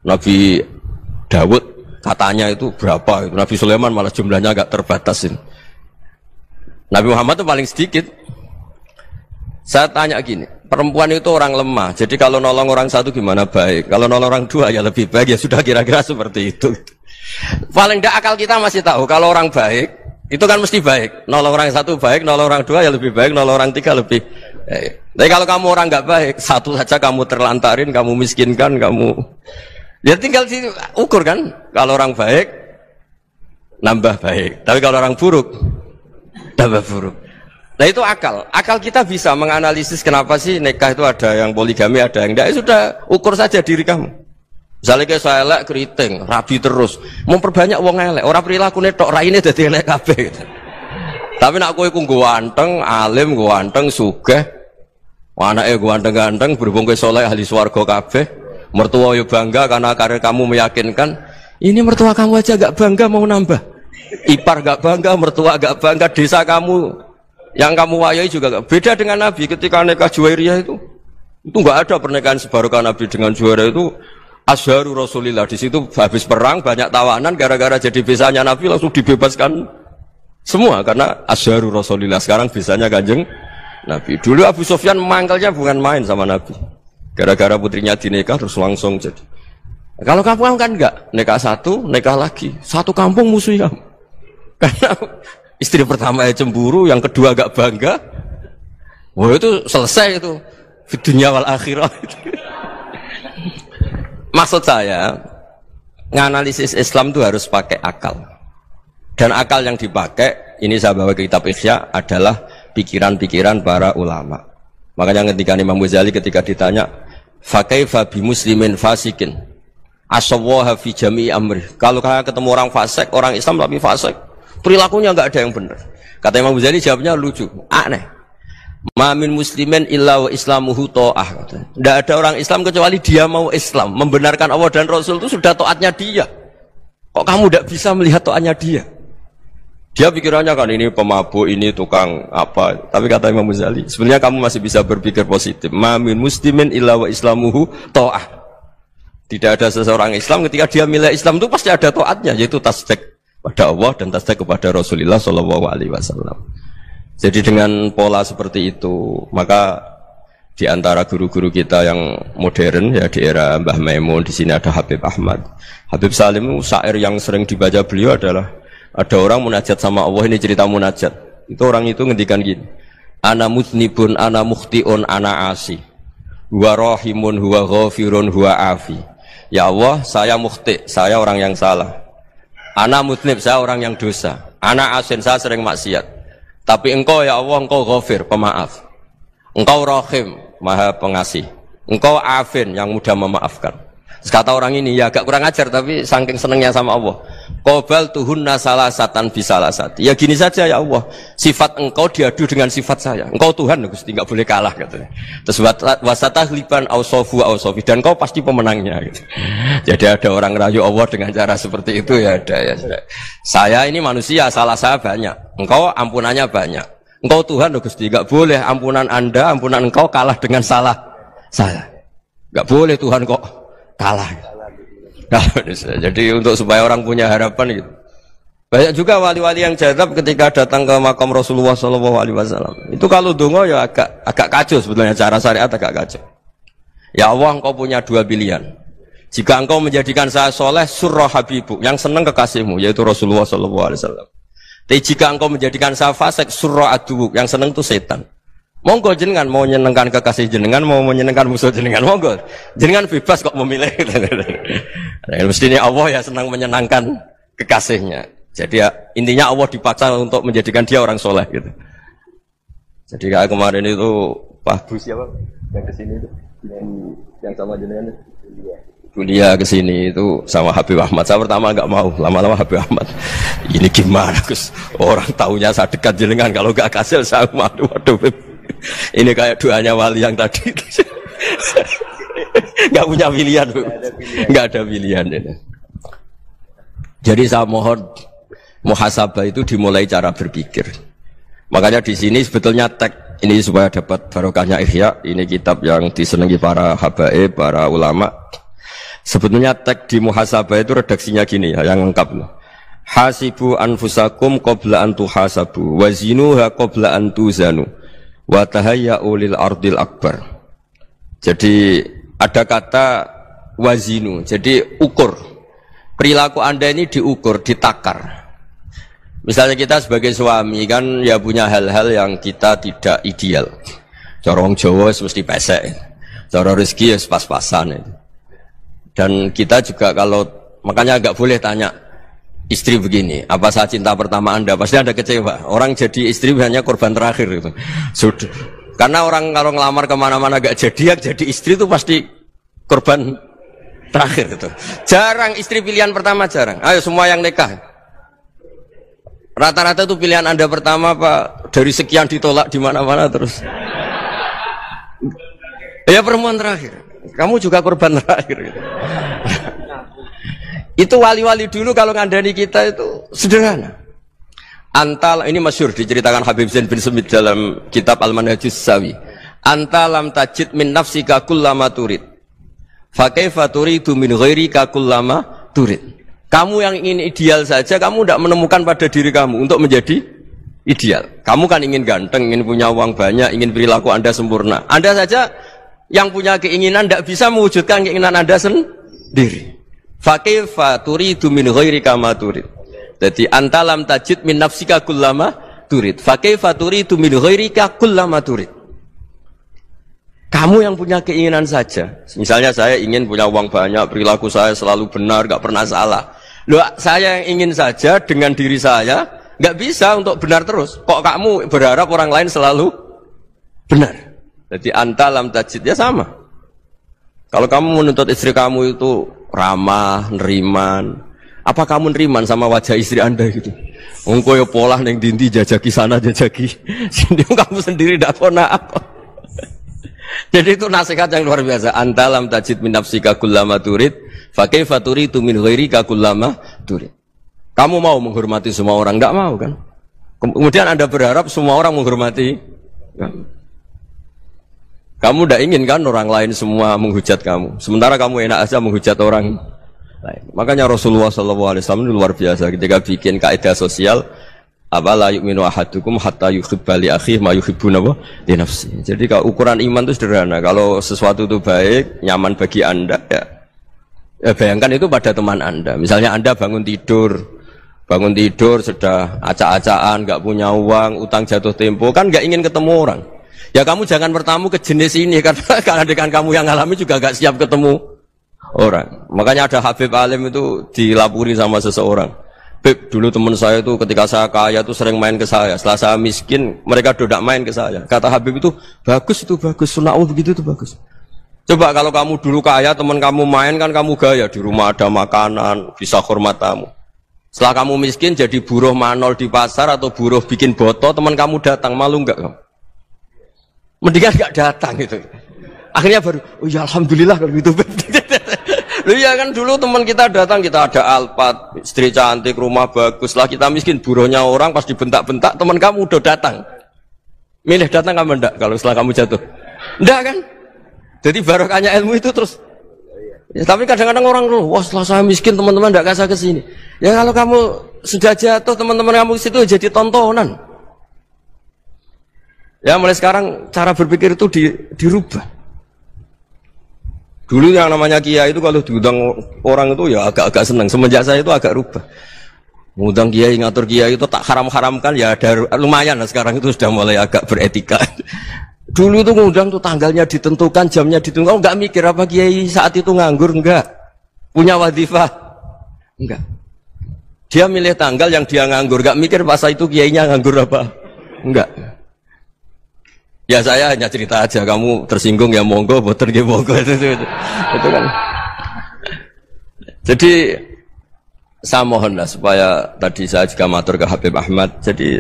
Nabi Dawud katanya itu berapa? Nabi Sulaiman malah jumlahnya agak terbatas ini. Nabi Muhammad itu paling sedikit. Saya tanya gini, perempuan itu orang lemah, jadi kalau nolong orang satu gimana baik, kalau nolong orang dua ya lebih baik, ya sudah kira-kira seperti itu. Paling tidak akal kita masih tahu, kalau orang baik, itu kan mesti baik, nolong orang satu baik, nolong orang dua ya lebih baik, nolong orang tiga lebih baik. Tapi kalau kamu orang nggak baik, satu saja kamu terlantarin, kamu miskinkan, kamu ya tinggal diukur kan, kalau orang baik, nambah baik, tapi kalau orang buruk, tambah buruk. Nah itu akal. Akal kita bisa menganalisis kenapa sih nikah itu ada yang poligami, ada yang enggak. Sudah ukur saja diri kamu. Misalnya kayak saya elek keriting, rabi terus, memperbanyak wong elek. Orang perilaku netok raine dadi elek kabeh. Gitu. Tapi nak kowe ku ganteng, alim, ganteng, sugih. Anake ganteng-ganteng, berhubung kowe saleh ahli swarga kabeh. Mertua yo bangga karena karir kamu meyakinkan. Ini mertua kamu aja gak bangga mau nambah. Ipar gak bangga, mertua gak bangga, desa kamu yang kamu wayai juga gak. Beda dengan Nabi ketika nikah Juwairiyah itu gak ada pernikahan sebarokah Nabi dengan Juwairiyah itu asharu Rasulillah. Di situ habis perang banyak tawanan, gara-gara jadi bisanya Nabi langsung dibebaskan semua karena asharu Rasulillah. Sekarang bisanya Kanjeng Nabi. Dulu Abu Sufyan mangkelnya bukan main sama Nabi, gara-gara putrinya dinikah terus langsung jadi. Kalau kamu kan enggak, nikah satu, nikah lagi, satu kampung musuh ya. Karena istri pertama ya cemburu, yang kedua agak bangga. Wah itu selesai itu. Di dunia wal akhirah. Maksud saya, nganalisis Islam itu harus pakai akal. Dan akal yang dipakai, ini saya bawa ke kitab Ihya, adalah pikiran-pikiran para ulama. Makanya ketika Imam Ghazali ketika ditanya, fakaifa bi muslimin fasikin asawaha fi jami'i amri. Kalau kalian ketemu orang fasik, orang Islam tapi fasik, perilakunya enggak ada yang benar. Kata Imam Ghazali jawabnya lucu, aneh. Ma min muslimin illa wa islamuhu ta'ah. Tidak ada orang Islam kecuali dia mau Islam, membenarkan Allah dan Rasul itu sudah taatnya dia. Kok kamu tidak bisa melihat taatnya dia? Dia pikirannya kan ini pemabuk, ini tukang apa. Tapi kata Imam Ghazali, sebenarnya kamu masih bisa berpikir positif. Ma min muslimin illa wa islamuhu ta'ah. Tidak ada seseorang Islam ketika dia milih Islam itu pasti ada taatnya, yaitu tasdik pada Allah dan tasdik kepada Rasulullah Shallallahu Alaihi Wasallam. Jadi dengan pola seperti itu, maka di antara guru-guru kita yang modern ya di era Mbah Maimun, di sini ada Habib Ahmad, Habib Salim, syair yang sering dibaca beliau adalah ada orang munajat sama Allah, ini cerita munajat. Itu orang itu ngendikan gini, ana mutnibun, ana mukhtiun, ana asi, huwa rahimun, huwa ghafirun, huwa afi. Ya Allah, saya mukhti, saya orang yang salah. Ana mutnib, saya orang yang dosa. Ana asin, saya sering maksiat. Tapi engkau ya Allah, engkau ghafir, pemaaf. Engkau rahim, maha pengasih. Engkau afin, yang mudah memaafkan. Kata orang ini, ya agak kurang ajar, tapi saking senengnya sama Allah. Qobal tuhunna salasatan bisalasati. Ya gini saja ya Allah, sifat engkau diadu dengan sifat saya. Engkau Tuhan, Gusti, enggak boleh kalah katanya. Terus wasatahliban ausofu ausofi, dan engkau pasti pemenangnya gitu. Jadi ada orang rayu Allah dengan cara seperti itu ya ada ya. Saya ini manusia, salah saya banyak. Engkau ampunannya banyak. Engkau Tuhan, Gusti, enggak boleh ampunan Anda, ampunan engkau kalah dengan salah saya. Enggak boleh Tuhan kok kalah. Nah, jadi untuk supaya orang punya harapan gitu. Banyak juga wali-wali yang jadab ketika datang ke makam Rasulullah SAW. Itu kalau dongo ya agak kacau sebetulnya, cara syariat agak kacau. Ya Allah, engkau punya dua pilihan. Jika engkau menjadikan saya soleh, surah habibuk, yang senang kekasihmu, yaitu Rasulullah SAW. Tapi jika engkau menjadikan saya fasik, surah adubuk, yang senang itu setan. Monggo jenengan mau menyenangkan kekasih jenengan, mau menyenangkan musuh jenengan, monggo. Jenengan bebas kok memilih. Mestinya Allah ya senang menyenangkan kekasihnya. Jadi ya, intinya Allah dipaksa untuk menjadikan dia orang soleh gitu. Jadi kayak kemarin itu Pak Bu siapa yang kesini itu, yang sama jenengan itu, Julia kesini itu sama Habib Ahmad. Saya pertama nggak mau, lama-lama Habib Ahmad. Ini gimana Gus? Orang taunya saya dekat jenengan, kalau nggak kasil saya waduh. Ini kayak doanya wali yang tadi. Nggak punya pilihan, nggak ada pilihan ini. Jadi saya mohon muhasabah itu dimulai cara berpikir. Makanya di sini sebetulnya teks ini supaya dapat barokahnya Ihya. Ini kitab yang disenangi para habaib, para ulama. Sebetulnya teks di muhasabah itu redaksinya gini ya, yang lengkap. hasibu anfusakum qabla an tuhasabu wazinuha qabla an tuzanu wa tahayya'u lil ardil akbar. Jadi ada kata wazinu, jadi ukur. Perilaku Anda ini diukur, ditakar. Misalnya kita sebagai suami kan ya punya hal-hal yang kita tidak ideal. Cara wong Jawa mesti pesek. Cara rezeki ya pas-pasan itu. Dan kita juga kalau makanya agak boleh tanya istri begini, apa saat cinta pertama Anda? Pasti Anda kecewa. Orang jadi istri hanya korban terakhir itu. Sudah. Karena orang kalau ngelamar kemana-mana gak jadi istri itu pasti korban terakhir itu. Jarang istri pilihan pertama, jarang. Ayo semua yang nikah. Rata-rata itu pilihan Anda pertama Pak, dari sekian ditolak di mana-mana terus. Ya perempuan terakhir. Kamu juga korban terakhir gitu. Itu wali-wali dulu kalau ngandani kita itu sederhana. Antal ini masyhur diceritakan Habib Zain bin Sumit dalam kitab Al-Manhajus Sawi. Anta lam tajid min nafsika kullama turid. Fa kaifa turidu min ghairika kullama turid. Kamu yang ingin ideal saja, kamu tidak menemukan pada diri kamu untuk menjadi ideal. Kamu kan ingin ganteng, ingin punya uang banyak, ingin perilaku Anda sempurna. Anda saja yang punya keinginan tidak bisa mewujudkan keinginan Anda sendiri. Fa kaifa turidu min ghairika ma turid. Jadi anta lam tajid min nafsika kullama turid. Fa kaifa turidu min ghairika kullama turid. Kamu yang punya keinginan saja. Misalnya saya ingin punya uang banyak, perilaku saya selalu benar, gak pernah salah. Loh, saya yang ingin saja dengan diri saya, gak bisa untuk benar terus. Kok kamu berharap orang lain selalu benar? Jadi anta lam tajid ya sama. Kalau kamu menuntut istri kamu itu ramah, neriman, apa kamu neriman sama wajah istri Anda gitu? Engko ya pola neng dindi jajaki sana jajaki sini, kamu sendiri tidak pernah apa. Jadi itu nasihat yang luar biasa. Anta lam tajid min nafsika kullama turid, fa kaifa turidu min ghairika kullama turid. Kamu mau menghormati semua orang? Tidak mau kan? Kemudian Anda berharap semua orang menghormati kamu. Kamu tidak ingin kan orang lain semua menghujat kamu. Sementara kamu enak aja menghujat orang lain. Makanya Rasulullah SAW luar biasa ketika bikin kaidah sosial. Apa la yu'minu ahadukum hatta yuhibba li akhihi ma yuhibbu li nafsi. Jadi kalau ukuran iman itu sederhana. Kalau sesuatu itu baik, nyaman bagi Anda ya bayangkan itu pada teman Anda. Misalnya Anda bangun tidur sudah acak-acakan, enggak punya uang, utang jatuh tempo, kan enggak ingin ketemu orang. Ya kamu jangan bertamu ke jenis ini karena dengan kamu yang alami juga enggak siap ketemu orang. Makanya ada Habib Alim itu dilapuri sama seseorang. Beb, dulu teman saya itu ketika saya kaya itu sering main ke saya. Setelah saya miskin, mereka tidak main ke saya. Kata Habib itu bagus, sunnah begitu itu bagus. Coba kalau kamu dulu kaya, teman kamu main kan kamu gaya. Di rumah ada makanan, bisa hormat tamu. Setelah kamu miskin jadi buruh manol di pasar atau buruh bikin boto, teman kamu datang, malu enggak kamu? Mendingan enggak datang gitu. Akhirnya baru, oh ya alhamdulillah kalau gitu. Loh ya kan dulu teman kita datang, kita ada Alphard, istri cantik, rumah bagus. Lah kita miskin, buruhnya orang pas dibentak-bentak, teman kamu udah datang. Milih datang kamu enggak kalau setelah kamu jatuh? Enggak kan? Jadi barokahnya ilmu itu terus. Ya, tapi kadang-kadang orang loh, wah setelah saya miskin teman-teman enggak kasih ke sini. Ya kalau kamu sudah jatuh, teman-teman kamu ke situ jadi tontonan. Ya mulai sekarang cara berpikir itu dirubah. Dulu yang namanya kiai itu kalau diundang orang itu ya agak-agak senang. Semenjak saya itu agak rubah. Mengundang kiai, ngatur kiai itu tak haram-haramkan ya ada lumayan lah sekarang itu sudah mulai agak beretika. Dulu itu ngundang tuh tanggalnya ditentukan, jamnya ditentukan. Enggak mikir apa kiai saat itu nganggur, enggak. Punya wadifah, enggak. Dia milih tanggal yang dia nganggur, enggak mikir pas itu kiainya nganggur apa. Enggak. Ya saya hanya cerita aja, kamu tersinggung ya monggo, boten ya monggo itu kan. Jadi saya mohonlah supaya tadi saya juga matur ke Habib Ahmad. Jadi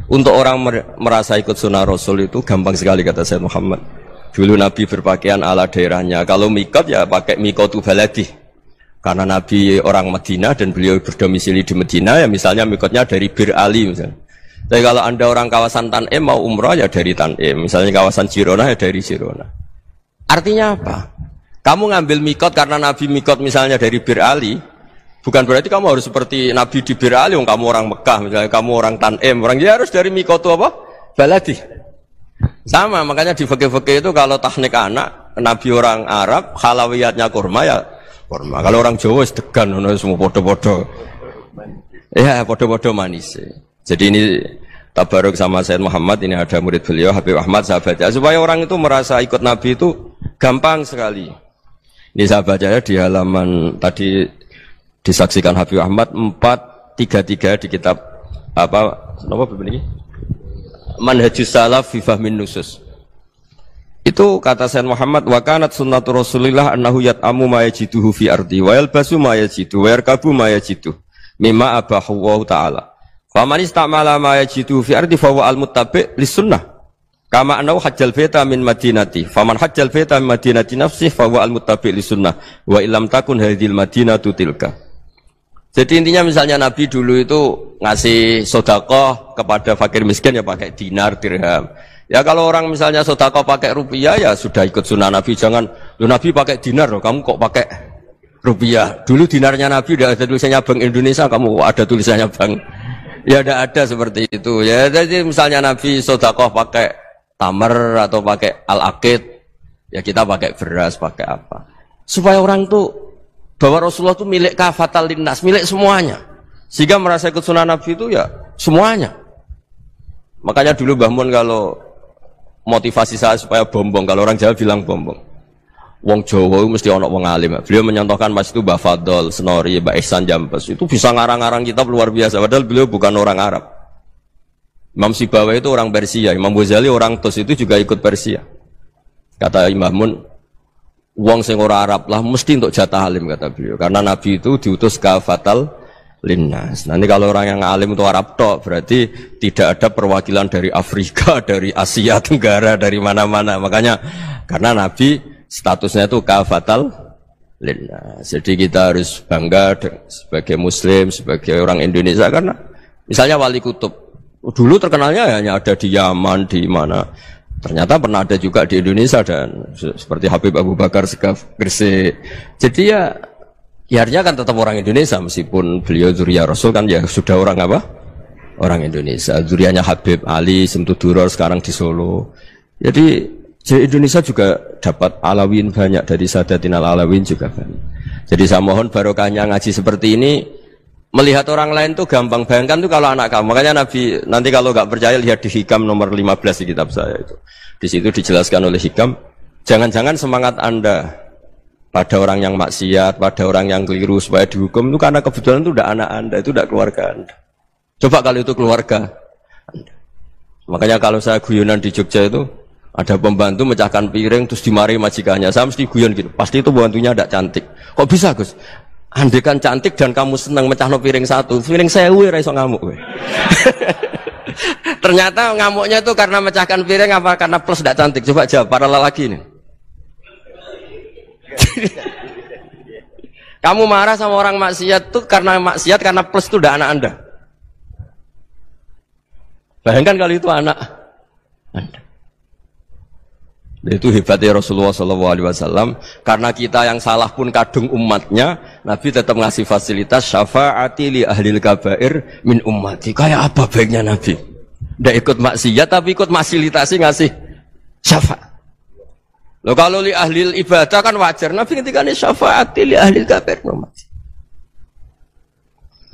untuk orang merasa ikut sunnah Rasul itu gampang sekali kata Sayyid Muhammad. Dulu Nabi berpakaian ala daerahnya. Kalau mikot ya pakai mikotu baladi. Karena Nabi orang Madinah dan beliau berdomisili di Madinah ya misalnya mikotnya dari Bir Ali misalnya. Tapi kalau Anda orang kawasan Tanim mau umrah ya dari Tanim, misalnya kawasan Jirona ya dari Jirona. Artinya apa? Kamu ngambil mikot karena Nabi mikot misalnya dari Bir Ali, Bukan berarti kamu harus seperti Nabi di Bir Ali, kamu orang Mekah, misalnya kamu orang Tanim, orang dia harus dari Mikotu apa? Baladi. Sama, makanya di fikih-fikih itu kalau tahnik anak, Nabi orang Arab, halawiyatnya kurma ya kurma. Kalau orang Jawa sedegan, semua podo-podo. Ya, podo-podo manis. Jadi ini tabaruk sama Sayyid Muhammad, ini ada murid beliau, Habib Ahmad, sahabatnya. Supaya orang itu merasa ikut Nabi itu gampang sekali. Ini sahabatnya di halaman tadi disaksikan Habib Ahmad 433 di kitab apa begini? Manhajus Salaf fi Fahmin Nusus. Itu kata Sayyid Muhammad, wa kanat sunnatu Rasulillah annahu yat'amu ma yajiduhu fi ardi wa yalbasu ma yajidu wa yarkabu ma yajidu mimma abahu wa ta'ala. Fa man istamala ma yajiduhu fi ardi fa huwa al-muttabi' lis-sunnah. Kama annahu hajjal baita min madinati. Faman hajjal baita min madinati nafsihi fa huwa al-muttabi' lis-sunnah wa illam takun hadhil madinatu tilka. Jadi intinya misalnya Nabi dulu itu ngasih sedekah kepada fakir miskin ya pakai dinar, dirham. Ya kalau orang misalnya sedekah pakai rupiah ya sudah ikut sunnah Nabi. Jangan, Nabi pakai dinar loh, kamu kok pakai rupiah. Dulu dinarnya Nabi udah ada tulisannya Bank Indonesia, kamu ada tulisannya Bank. Ya tidak ada seperti itu. Ya jadi misalnya Nabi sedekah pakai tamar atau pakai al-aqid, ya kita pakai beras, pakai apa. Supaya orang tuh bahwa Rasulullah itu milik kafatal linnas, milik semuanya. Sehingga merasa ikut sunnah Nabi itu ya semuanya. Makanya dulu Mbah Mun kalau motivasi saya supaya bombong, kalau orang Jawa bilang bombong. Wong Jawa mesti ono wong alim. Beliau menyontohkan mas itu Mbah Fadol, Senori, Mbah Ihsan Jambes. Itu bisa ngarang-ngarang kitab luar biasa. Padahal beliau bukan orang Arab. Imam Sibawai itu orang Persia. Imam Ghazali orang Tus itu juga ikut Persia. Kata Imam Mun, wong sing ora Arab lah mesti untuk jatah alim kata beliau. Karena Nabi itu diutus kafatal linnas. Nanti kalau orang yang alim itu Arab tok, berarti tidak ada perwakilan dari Afrika, dari Asia Tenggara, dari mana-mana. Makanya karena Nabi statusnya itu kafatal linnas. Jadi kita harus bangga sebagai Muslim, sebagai orang Indonesia karena misalnya Wali Kutub dulu terkenalnya hanya ada di Yaman, di mana. Ternyata pernah ada juga di Indonesia dan seperti Habib Abu Bakar Segaf Gresik. Jadi ya artinya kan tetap orang Indonesia meskipun beliau zuriyah Rasul kan ya sudah orang apa? Orang Indonesia. Zuriyahnya Habib Ali Simtuduror sekarang di Solo. Jadi Indonesia juga dapat alawin banyak dari Sadatin al-Alawin juga banyak. Jadi saya mohon barokahnya ngaji seperti ini. Melihat orang lain tuh gampang, bayangkan tuh kalau anak kamu. Makanya Nabi, nanti kalau nggak percaya lihat di Hikam nomor 15 di kitab saya itu. Di situ dijelaskan oleh Hikam, jangan-jangan semangat Anda pada orang yang maksiat, pada orang yang keliru supaya dihukum itu karena kebetulan itu udah anak Anda, itu udah keluarga Anda. Coba kalau itu keluarga Anda. Makanya kalau saya guyonan di Jogja itu, ada pembantu mecahkan piring terus dimarahi majikannya. Saya mesti guyon gitu, pasti itu pembantunya tidak cantik. Kok bisa Gus? Andai kan cantik dan kamu senang mecah no piring satu, piring sewu iso ngamuk. Ternyata ngamuknya itu karena mecahkan piring apa karena plus tidak cantik? Coba jawab para lelaki ini. Kamu marah sama orang maksiat tuh karena maksiat karena plus itu udah anak Anda. Bayangkan kalau itu anak Anda. Itu hebatnya Rasulullah SAW. Karena kita yang salah pun kadung umatnya, Nabi tetap ngasih fasilitas syafaati li ahlil kabair min ummati. Kayak apa baiknya Nabi? Tidak ikut maksiat tapi ikut fasilitasi ngasih syafaat. Loh kalau li ahlil ibadah kan wajar. Nabi ketika ini syafaati li ahlil kabair min ummati.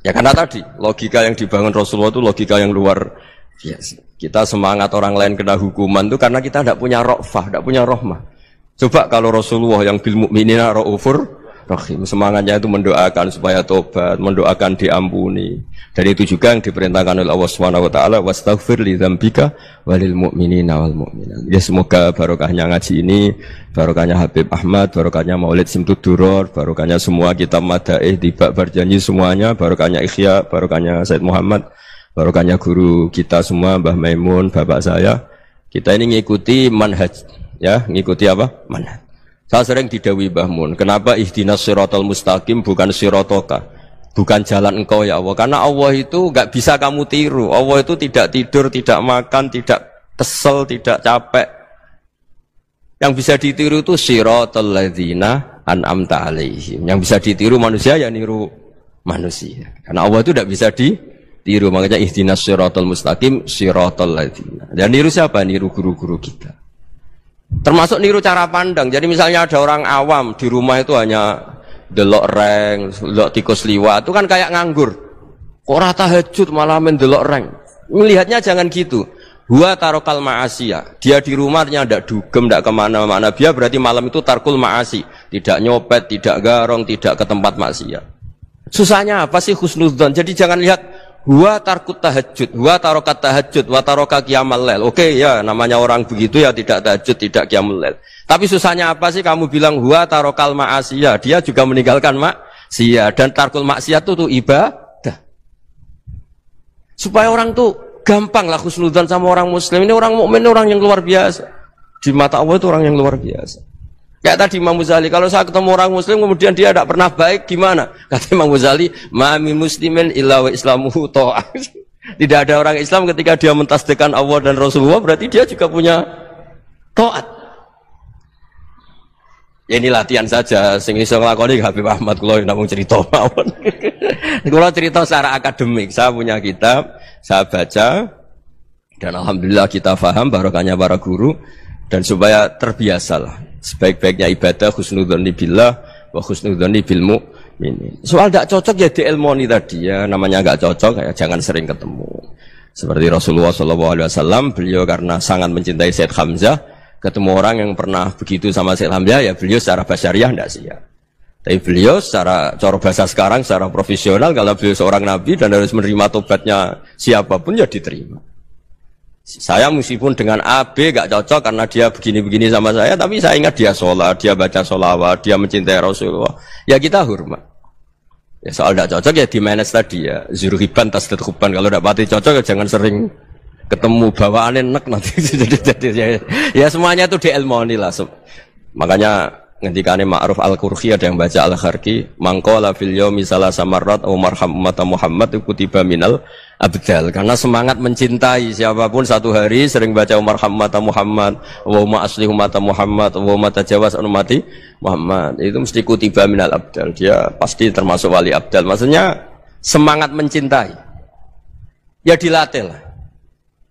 Ya karena tadi logika yang dibangun Rasulullah itu logika yang luar biasa. Kita semangat orang lain kena hukuman itu karena kita tidak punya ra'fah, tidak punya rahmah. Coba kalau Rasulullah yang bil mu'minina ra'ufur rahim, semangatnya itu mendoakan supaya tobat, mendoakan diampuni. Dan itu juga yang diperintahkan oleh Allah Subhanahu wa taala, wastaghfir li dzambika walil mu'minina wal mu'minat. Ya semoga barokahnya ngaji ini, barokahnya Habib Ahmad, barokahnya Maulid Simtuduror, barokahnya semua kitab madaih, tiba berjanji semuanya, barokahnya Ikhya, barokahnya Said Muhammad, barokahnya guru kita semua, Mbah Maimun, bapak saya. Kita ini ngikuti manhaj, ya, ngikuti apa? Manhaj. Saya sering didhawuhi Mbah Mun, kenapa ihdinas siratal mustaqim bukan siratoka, bukan jalan engkau ya Allah? Karena Allah itu enggak bisa kamu tiru. Allah itu tidak tidur, tidak makan, tidak kesel, tidak capek. Yang bisa ditiru itu siratal ladzina an'amta alaihim. Yang bisa ditiru manusia ya niru manusia. Karena Allah itu tidak bisa ditiru. Makanya ihdinas siratal mustaqim siratal ladzina. Dan niru siapa? Niru guru-guru kita. Termasuk niru cara pandang. Jadi misalnya ada orang awam di rumah itu hanya delok reng, delok tikus liwat, itu kan kayak nganggur. Kok ora tahajud malah mendelok reng. Melihatnya jangan gitu. Huwa tarokal ma'asiyah. Dia di rumahnya tidak dugem, tidak kemana-mana. Dia berarti malam itu tarkul ma'asi. Tidak nyopet, tidak garong, tidak ke tempat maksiat. Susahnya apa sih husnudzon? Jadi jangan lihat huwa tarkut tahajud, huwa tarokat tahajud, wa taroka qiyamul lail. Oke ya, namanya orang begitu ya tidak tahajud, tidak qiyamul lail. Tapi susahnya apa sih kamu bilang huwa tarokal ma'asiyah? Dia juga meninggalkan maksiat, dan tarkul maksiat itu ibadah. Supaya orang tuh gampang lah husnudzon sama orang muslim. Ini orang mukmin, orang yang luar biasa. Di mata Allah itu orang yang luar biasa. Kayak tadi Imam Ghazali, kalau saya ketemu orang muslim kemudian dia tidak pernah baik, gimana? Kata Imam Ghazali, ma min muslimin illa wa islamuhu ta'ah. Tidak ada orang Islam ketika dia mentasdihkan Allah dan Rasulullah, berarti dia juga punya taat. Ya ini latihan saja, sing iso nglakoni Habib Ahmad kula namung cerita mawon. Kula cerita secara akademik, saya punya kitab, saya baca, dan alhamdulillah kita faham barokahnya para guru, dan supaya terbiasalah sebaik-baiknya ibadah husnudzonni billah wa husnudzonni bil mu'minin. Soal tidak cocok ya diilmoni tadi ya, namanya enggak cocok ya jangan sering ketemu. Seperti Rasulullah SAW, beliau karena sangat mencintai Sayyid Hamzah, ketemu orang yang pernah begitu sama Sayyid Hamzah, ya beliau secara basyariah tidak siap. Tapi beliau secara cara bahasa sekarang, secara profesional, kalau beliau seorang nabi dan harus menerima tobatnya siapapun ya diterima. Saya meskipun dengan A, B gak cocok karena dia begini-begini sama saya, tapi saya ingat dia sholat, dia baca sholawat, dia mencintai Rasulullah, ya kita hormat. Ya soal gak cocok ya di manage tadi ya, zuruhiban tasdid huban, kalau gak pati cocok ya jangan sering ketemu, bawaannya enak nanti. Ya semuanya itu diilmoni lah. Makanya ngendikane Ma'ruf Al-Qurhi ada yang baca Al-Kharqi, mangqala fil yaumi salasa marrat aw marham ummata Muhammad kutiba minal abdal. Karena semangat mencintai siapapun satu hari sering baca marham ummata Muhammad, wa asli ummata Muhammad, wa tajawaz an ummati Muhammad, itu mesti kutiba minal abdal. Dia pasti termasuk wali abdal. Maksudnya semangat mencintai. Ya dilatih lah.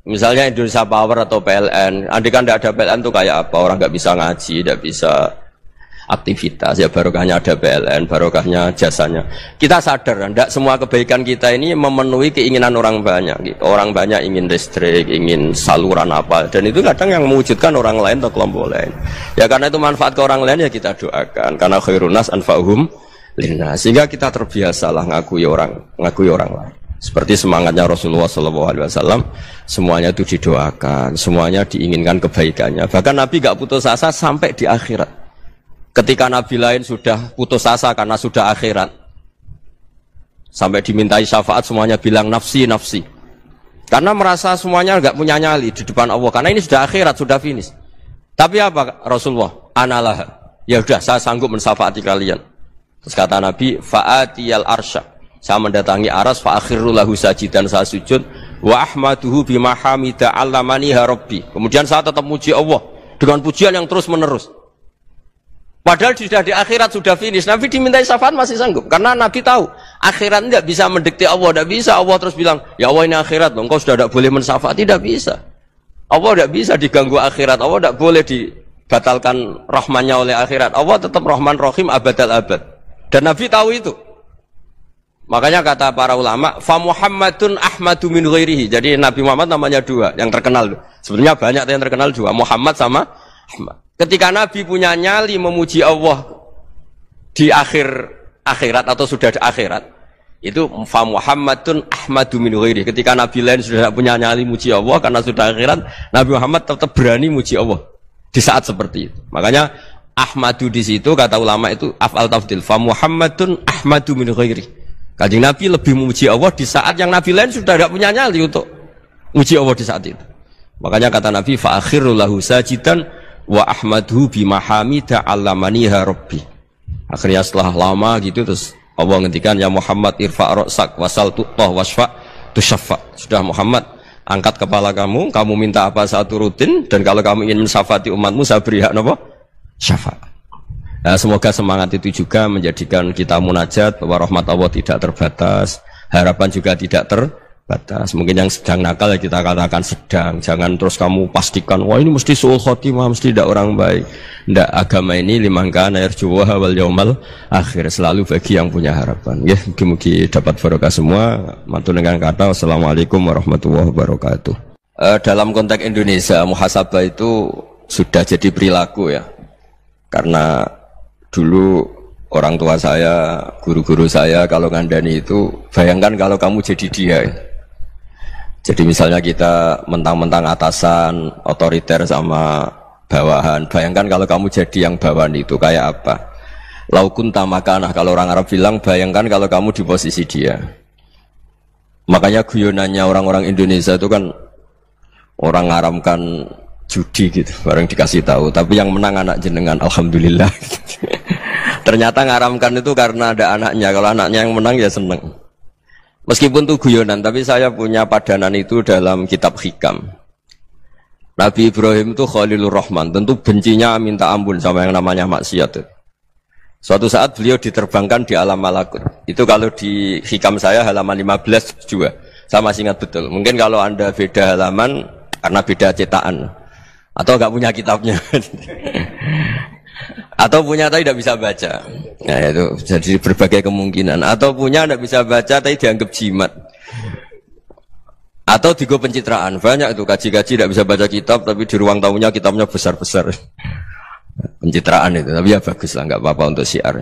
Misalnya Indonesia Power atau PLN, andai kan tidak ada PLN itu kayak apa? Orang nggak bisa ngaji, tidak bisa aktivitas, ya barokahnya ada PLN, barokahnya jasanya. Kita sadar, tidak semua kebaikan kita ini memenuhi keinginan orang banyak. Gitu. Orang banyak ingin listrik, ingin saluran apa, dan itu kadang yang mewujudkan orang lain atau kelompok lain. Ya karena itu manfaat ke orang lain ya kita doakan. Karena khairun nas anfa'uhum linnas. Sehingga kita terbiasalah ngakui orang lain. Seperti semangatnya Rasulullah SAW, semuanya itu didoakan, semuanya diinginkan kebaikannya. Bahkan Nabi gak putus asa sampai di akhirat. Ketika Nabi lain sudah putus asa karena sudah akhirat, sampai dimintai syafaat semuanya bilang nafsi, nafsi. Karena merasa semuanya gak punya nyali di depan Allah. Karena ini sudah akhirat, sudah finish. Tapi apa Rasulullah? Analah. Ya udah, saya sanggup mensafaati kalian. Terus kata Nabi, fa'atiyal arsya. Saya mendatangi aras fa'akhirru lahu sajidan, saya sujud wa ahmaduhu bima hamida 'allamaniha rabbi. Kemudian saya tetap muji Allah dengan pujian yang terus menerus. Padahal sudah di akhirat, sudah finish. Nabi dimintai syafaat masih sanggup karena Nabi tahu akhirat tidak bisa mendikte Allah, tidak bisa Allah terus bilang, "Ya Allah ini akhirat, engkau sudah tidak boleh mensyafaat." Tidak bisa. Allah tidak bisa diganggu akhirat. Allah tidak boleh dibatalkan rahmannya oleh akhirat. Allah tetap Rahman Rahim abadal abad. Dan Nabi tahu itu. Makanya kata para ulama, fa Muhammadun ahmadu min ghairihi. Jadi Nabi Muhammad namanya dua, yang terkenal. Sebenarnya banyak yang terkenal dua, Muhammad sama Ahmad. Ketika Nabi punya nyali memuji Allah di akhirat atau sudah di akhirat, itu fa Muhammadun ahmadu min ghairihi. Ketika Nabi lain sudah punya nyali muji Allah karena sudah akhirat, Nabi Muhammad tetap berani muji Allah di saat seperti itu. Makanya Ahmadu di situ kata ulama itu af'al tafdil, fa Muhammadun ahmadu min ghairihi. Kanjeng Nabi lebih memuji Allah di saat yang Nabi lain sudah tidak punya nyali untuk memuji Allah di saat itu. Makanya kata Nabi, fa'akhirru lahu sajidan wa ahmadhu bimahamida 'allamaniha rabbi. Akhirnya setelah lama gitu terus Allah ngendikan, ya Muhammad irfa' ra'sak wasal tu'tah wasfa' tusyaffa. Sudah Muhammad, angkat kepala kamu minta apa saya turutin, dan kalau kamu ingin mensyafaati umatmu saya beri hak apa? Syafaat. Nah, semoga semangat itu juga menjadikan kita munajat bahwa rahmat Allah tidak terbatas, harapan juga tidak terbatas. Mungkin yang sedang nakal ya kita katakan sedang, jangan terus kamu pastikan wah ini mesti suul khotimah, mesti tidak orang baik. Tidak, agama ini limangkan air juwaha wal yaumal akhir, selalu bagi yang punya harapan. Ya, mungkin dapat barokah semua. Mantul dengan kata wassalamualaikum warahmatullahi wabarakatuh. Dalam konteks Indonesia, muhasabah itu sudah jadi perilaku ya, karena dulu orang tua saya, guru-guru saya kalau ngandani itu, bayangkan kalau kamu jadi dia. Jadi misalnya kita mentang-mentang atasan, otoriter sama bawahan, bayangkan kalau kamu jadi yang bawahan itu kayak apa? Laukun tamakanah, kalau orang Arab bilang, bayangkan kalau kamu di posisi dia. Makanya guyonannya orang-orang Indonesia itu kan orang ngaramkan judi gitu, bareng dikasih tahu, tapi yang menang anak jenengan, alhamdulillah. Ternyata ngaramkan itu karena ada anaknya, kalau anaknya yang menang ya seneng. Meskipun itu guyonan, tapi saya punya padanan itu dalam kitab hikam. Nabi Ibrahim itu Khalilur Rahman, tentu bencinya minta ampun sama yang namanya maksiat. Suatu saat beliau diterbangkan di alam malakut. Itu kalau di hikam saya halaman 15 juga, saya masih ingat betul. Mungkin kalau Anda beda halaman karena beda cetakan, atau nggak punya kitabnya, atau punya tapi tidak bisa baca. Nah itu jadi berbagai kemungkinan. Atau punya tidak bisa baca tapi dianggap jimat, atau digo pencitraan. Banyak itu kaji-kaji tidak bisa baca kitab tapi di ruang tamunya kitabnya besar-besar. Pencitraan itu, tapi ya bagus lah, nggak apa-apa untuk syiar.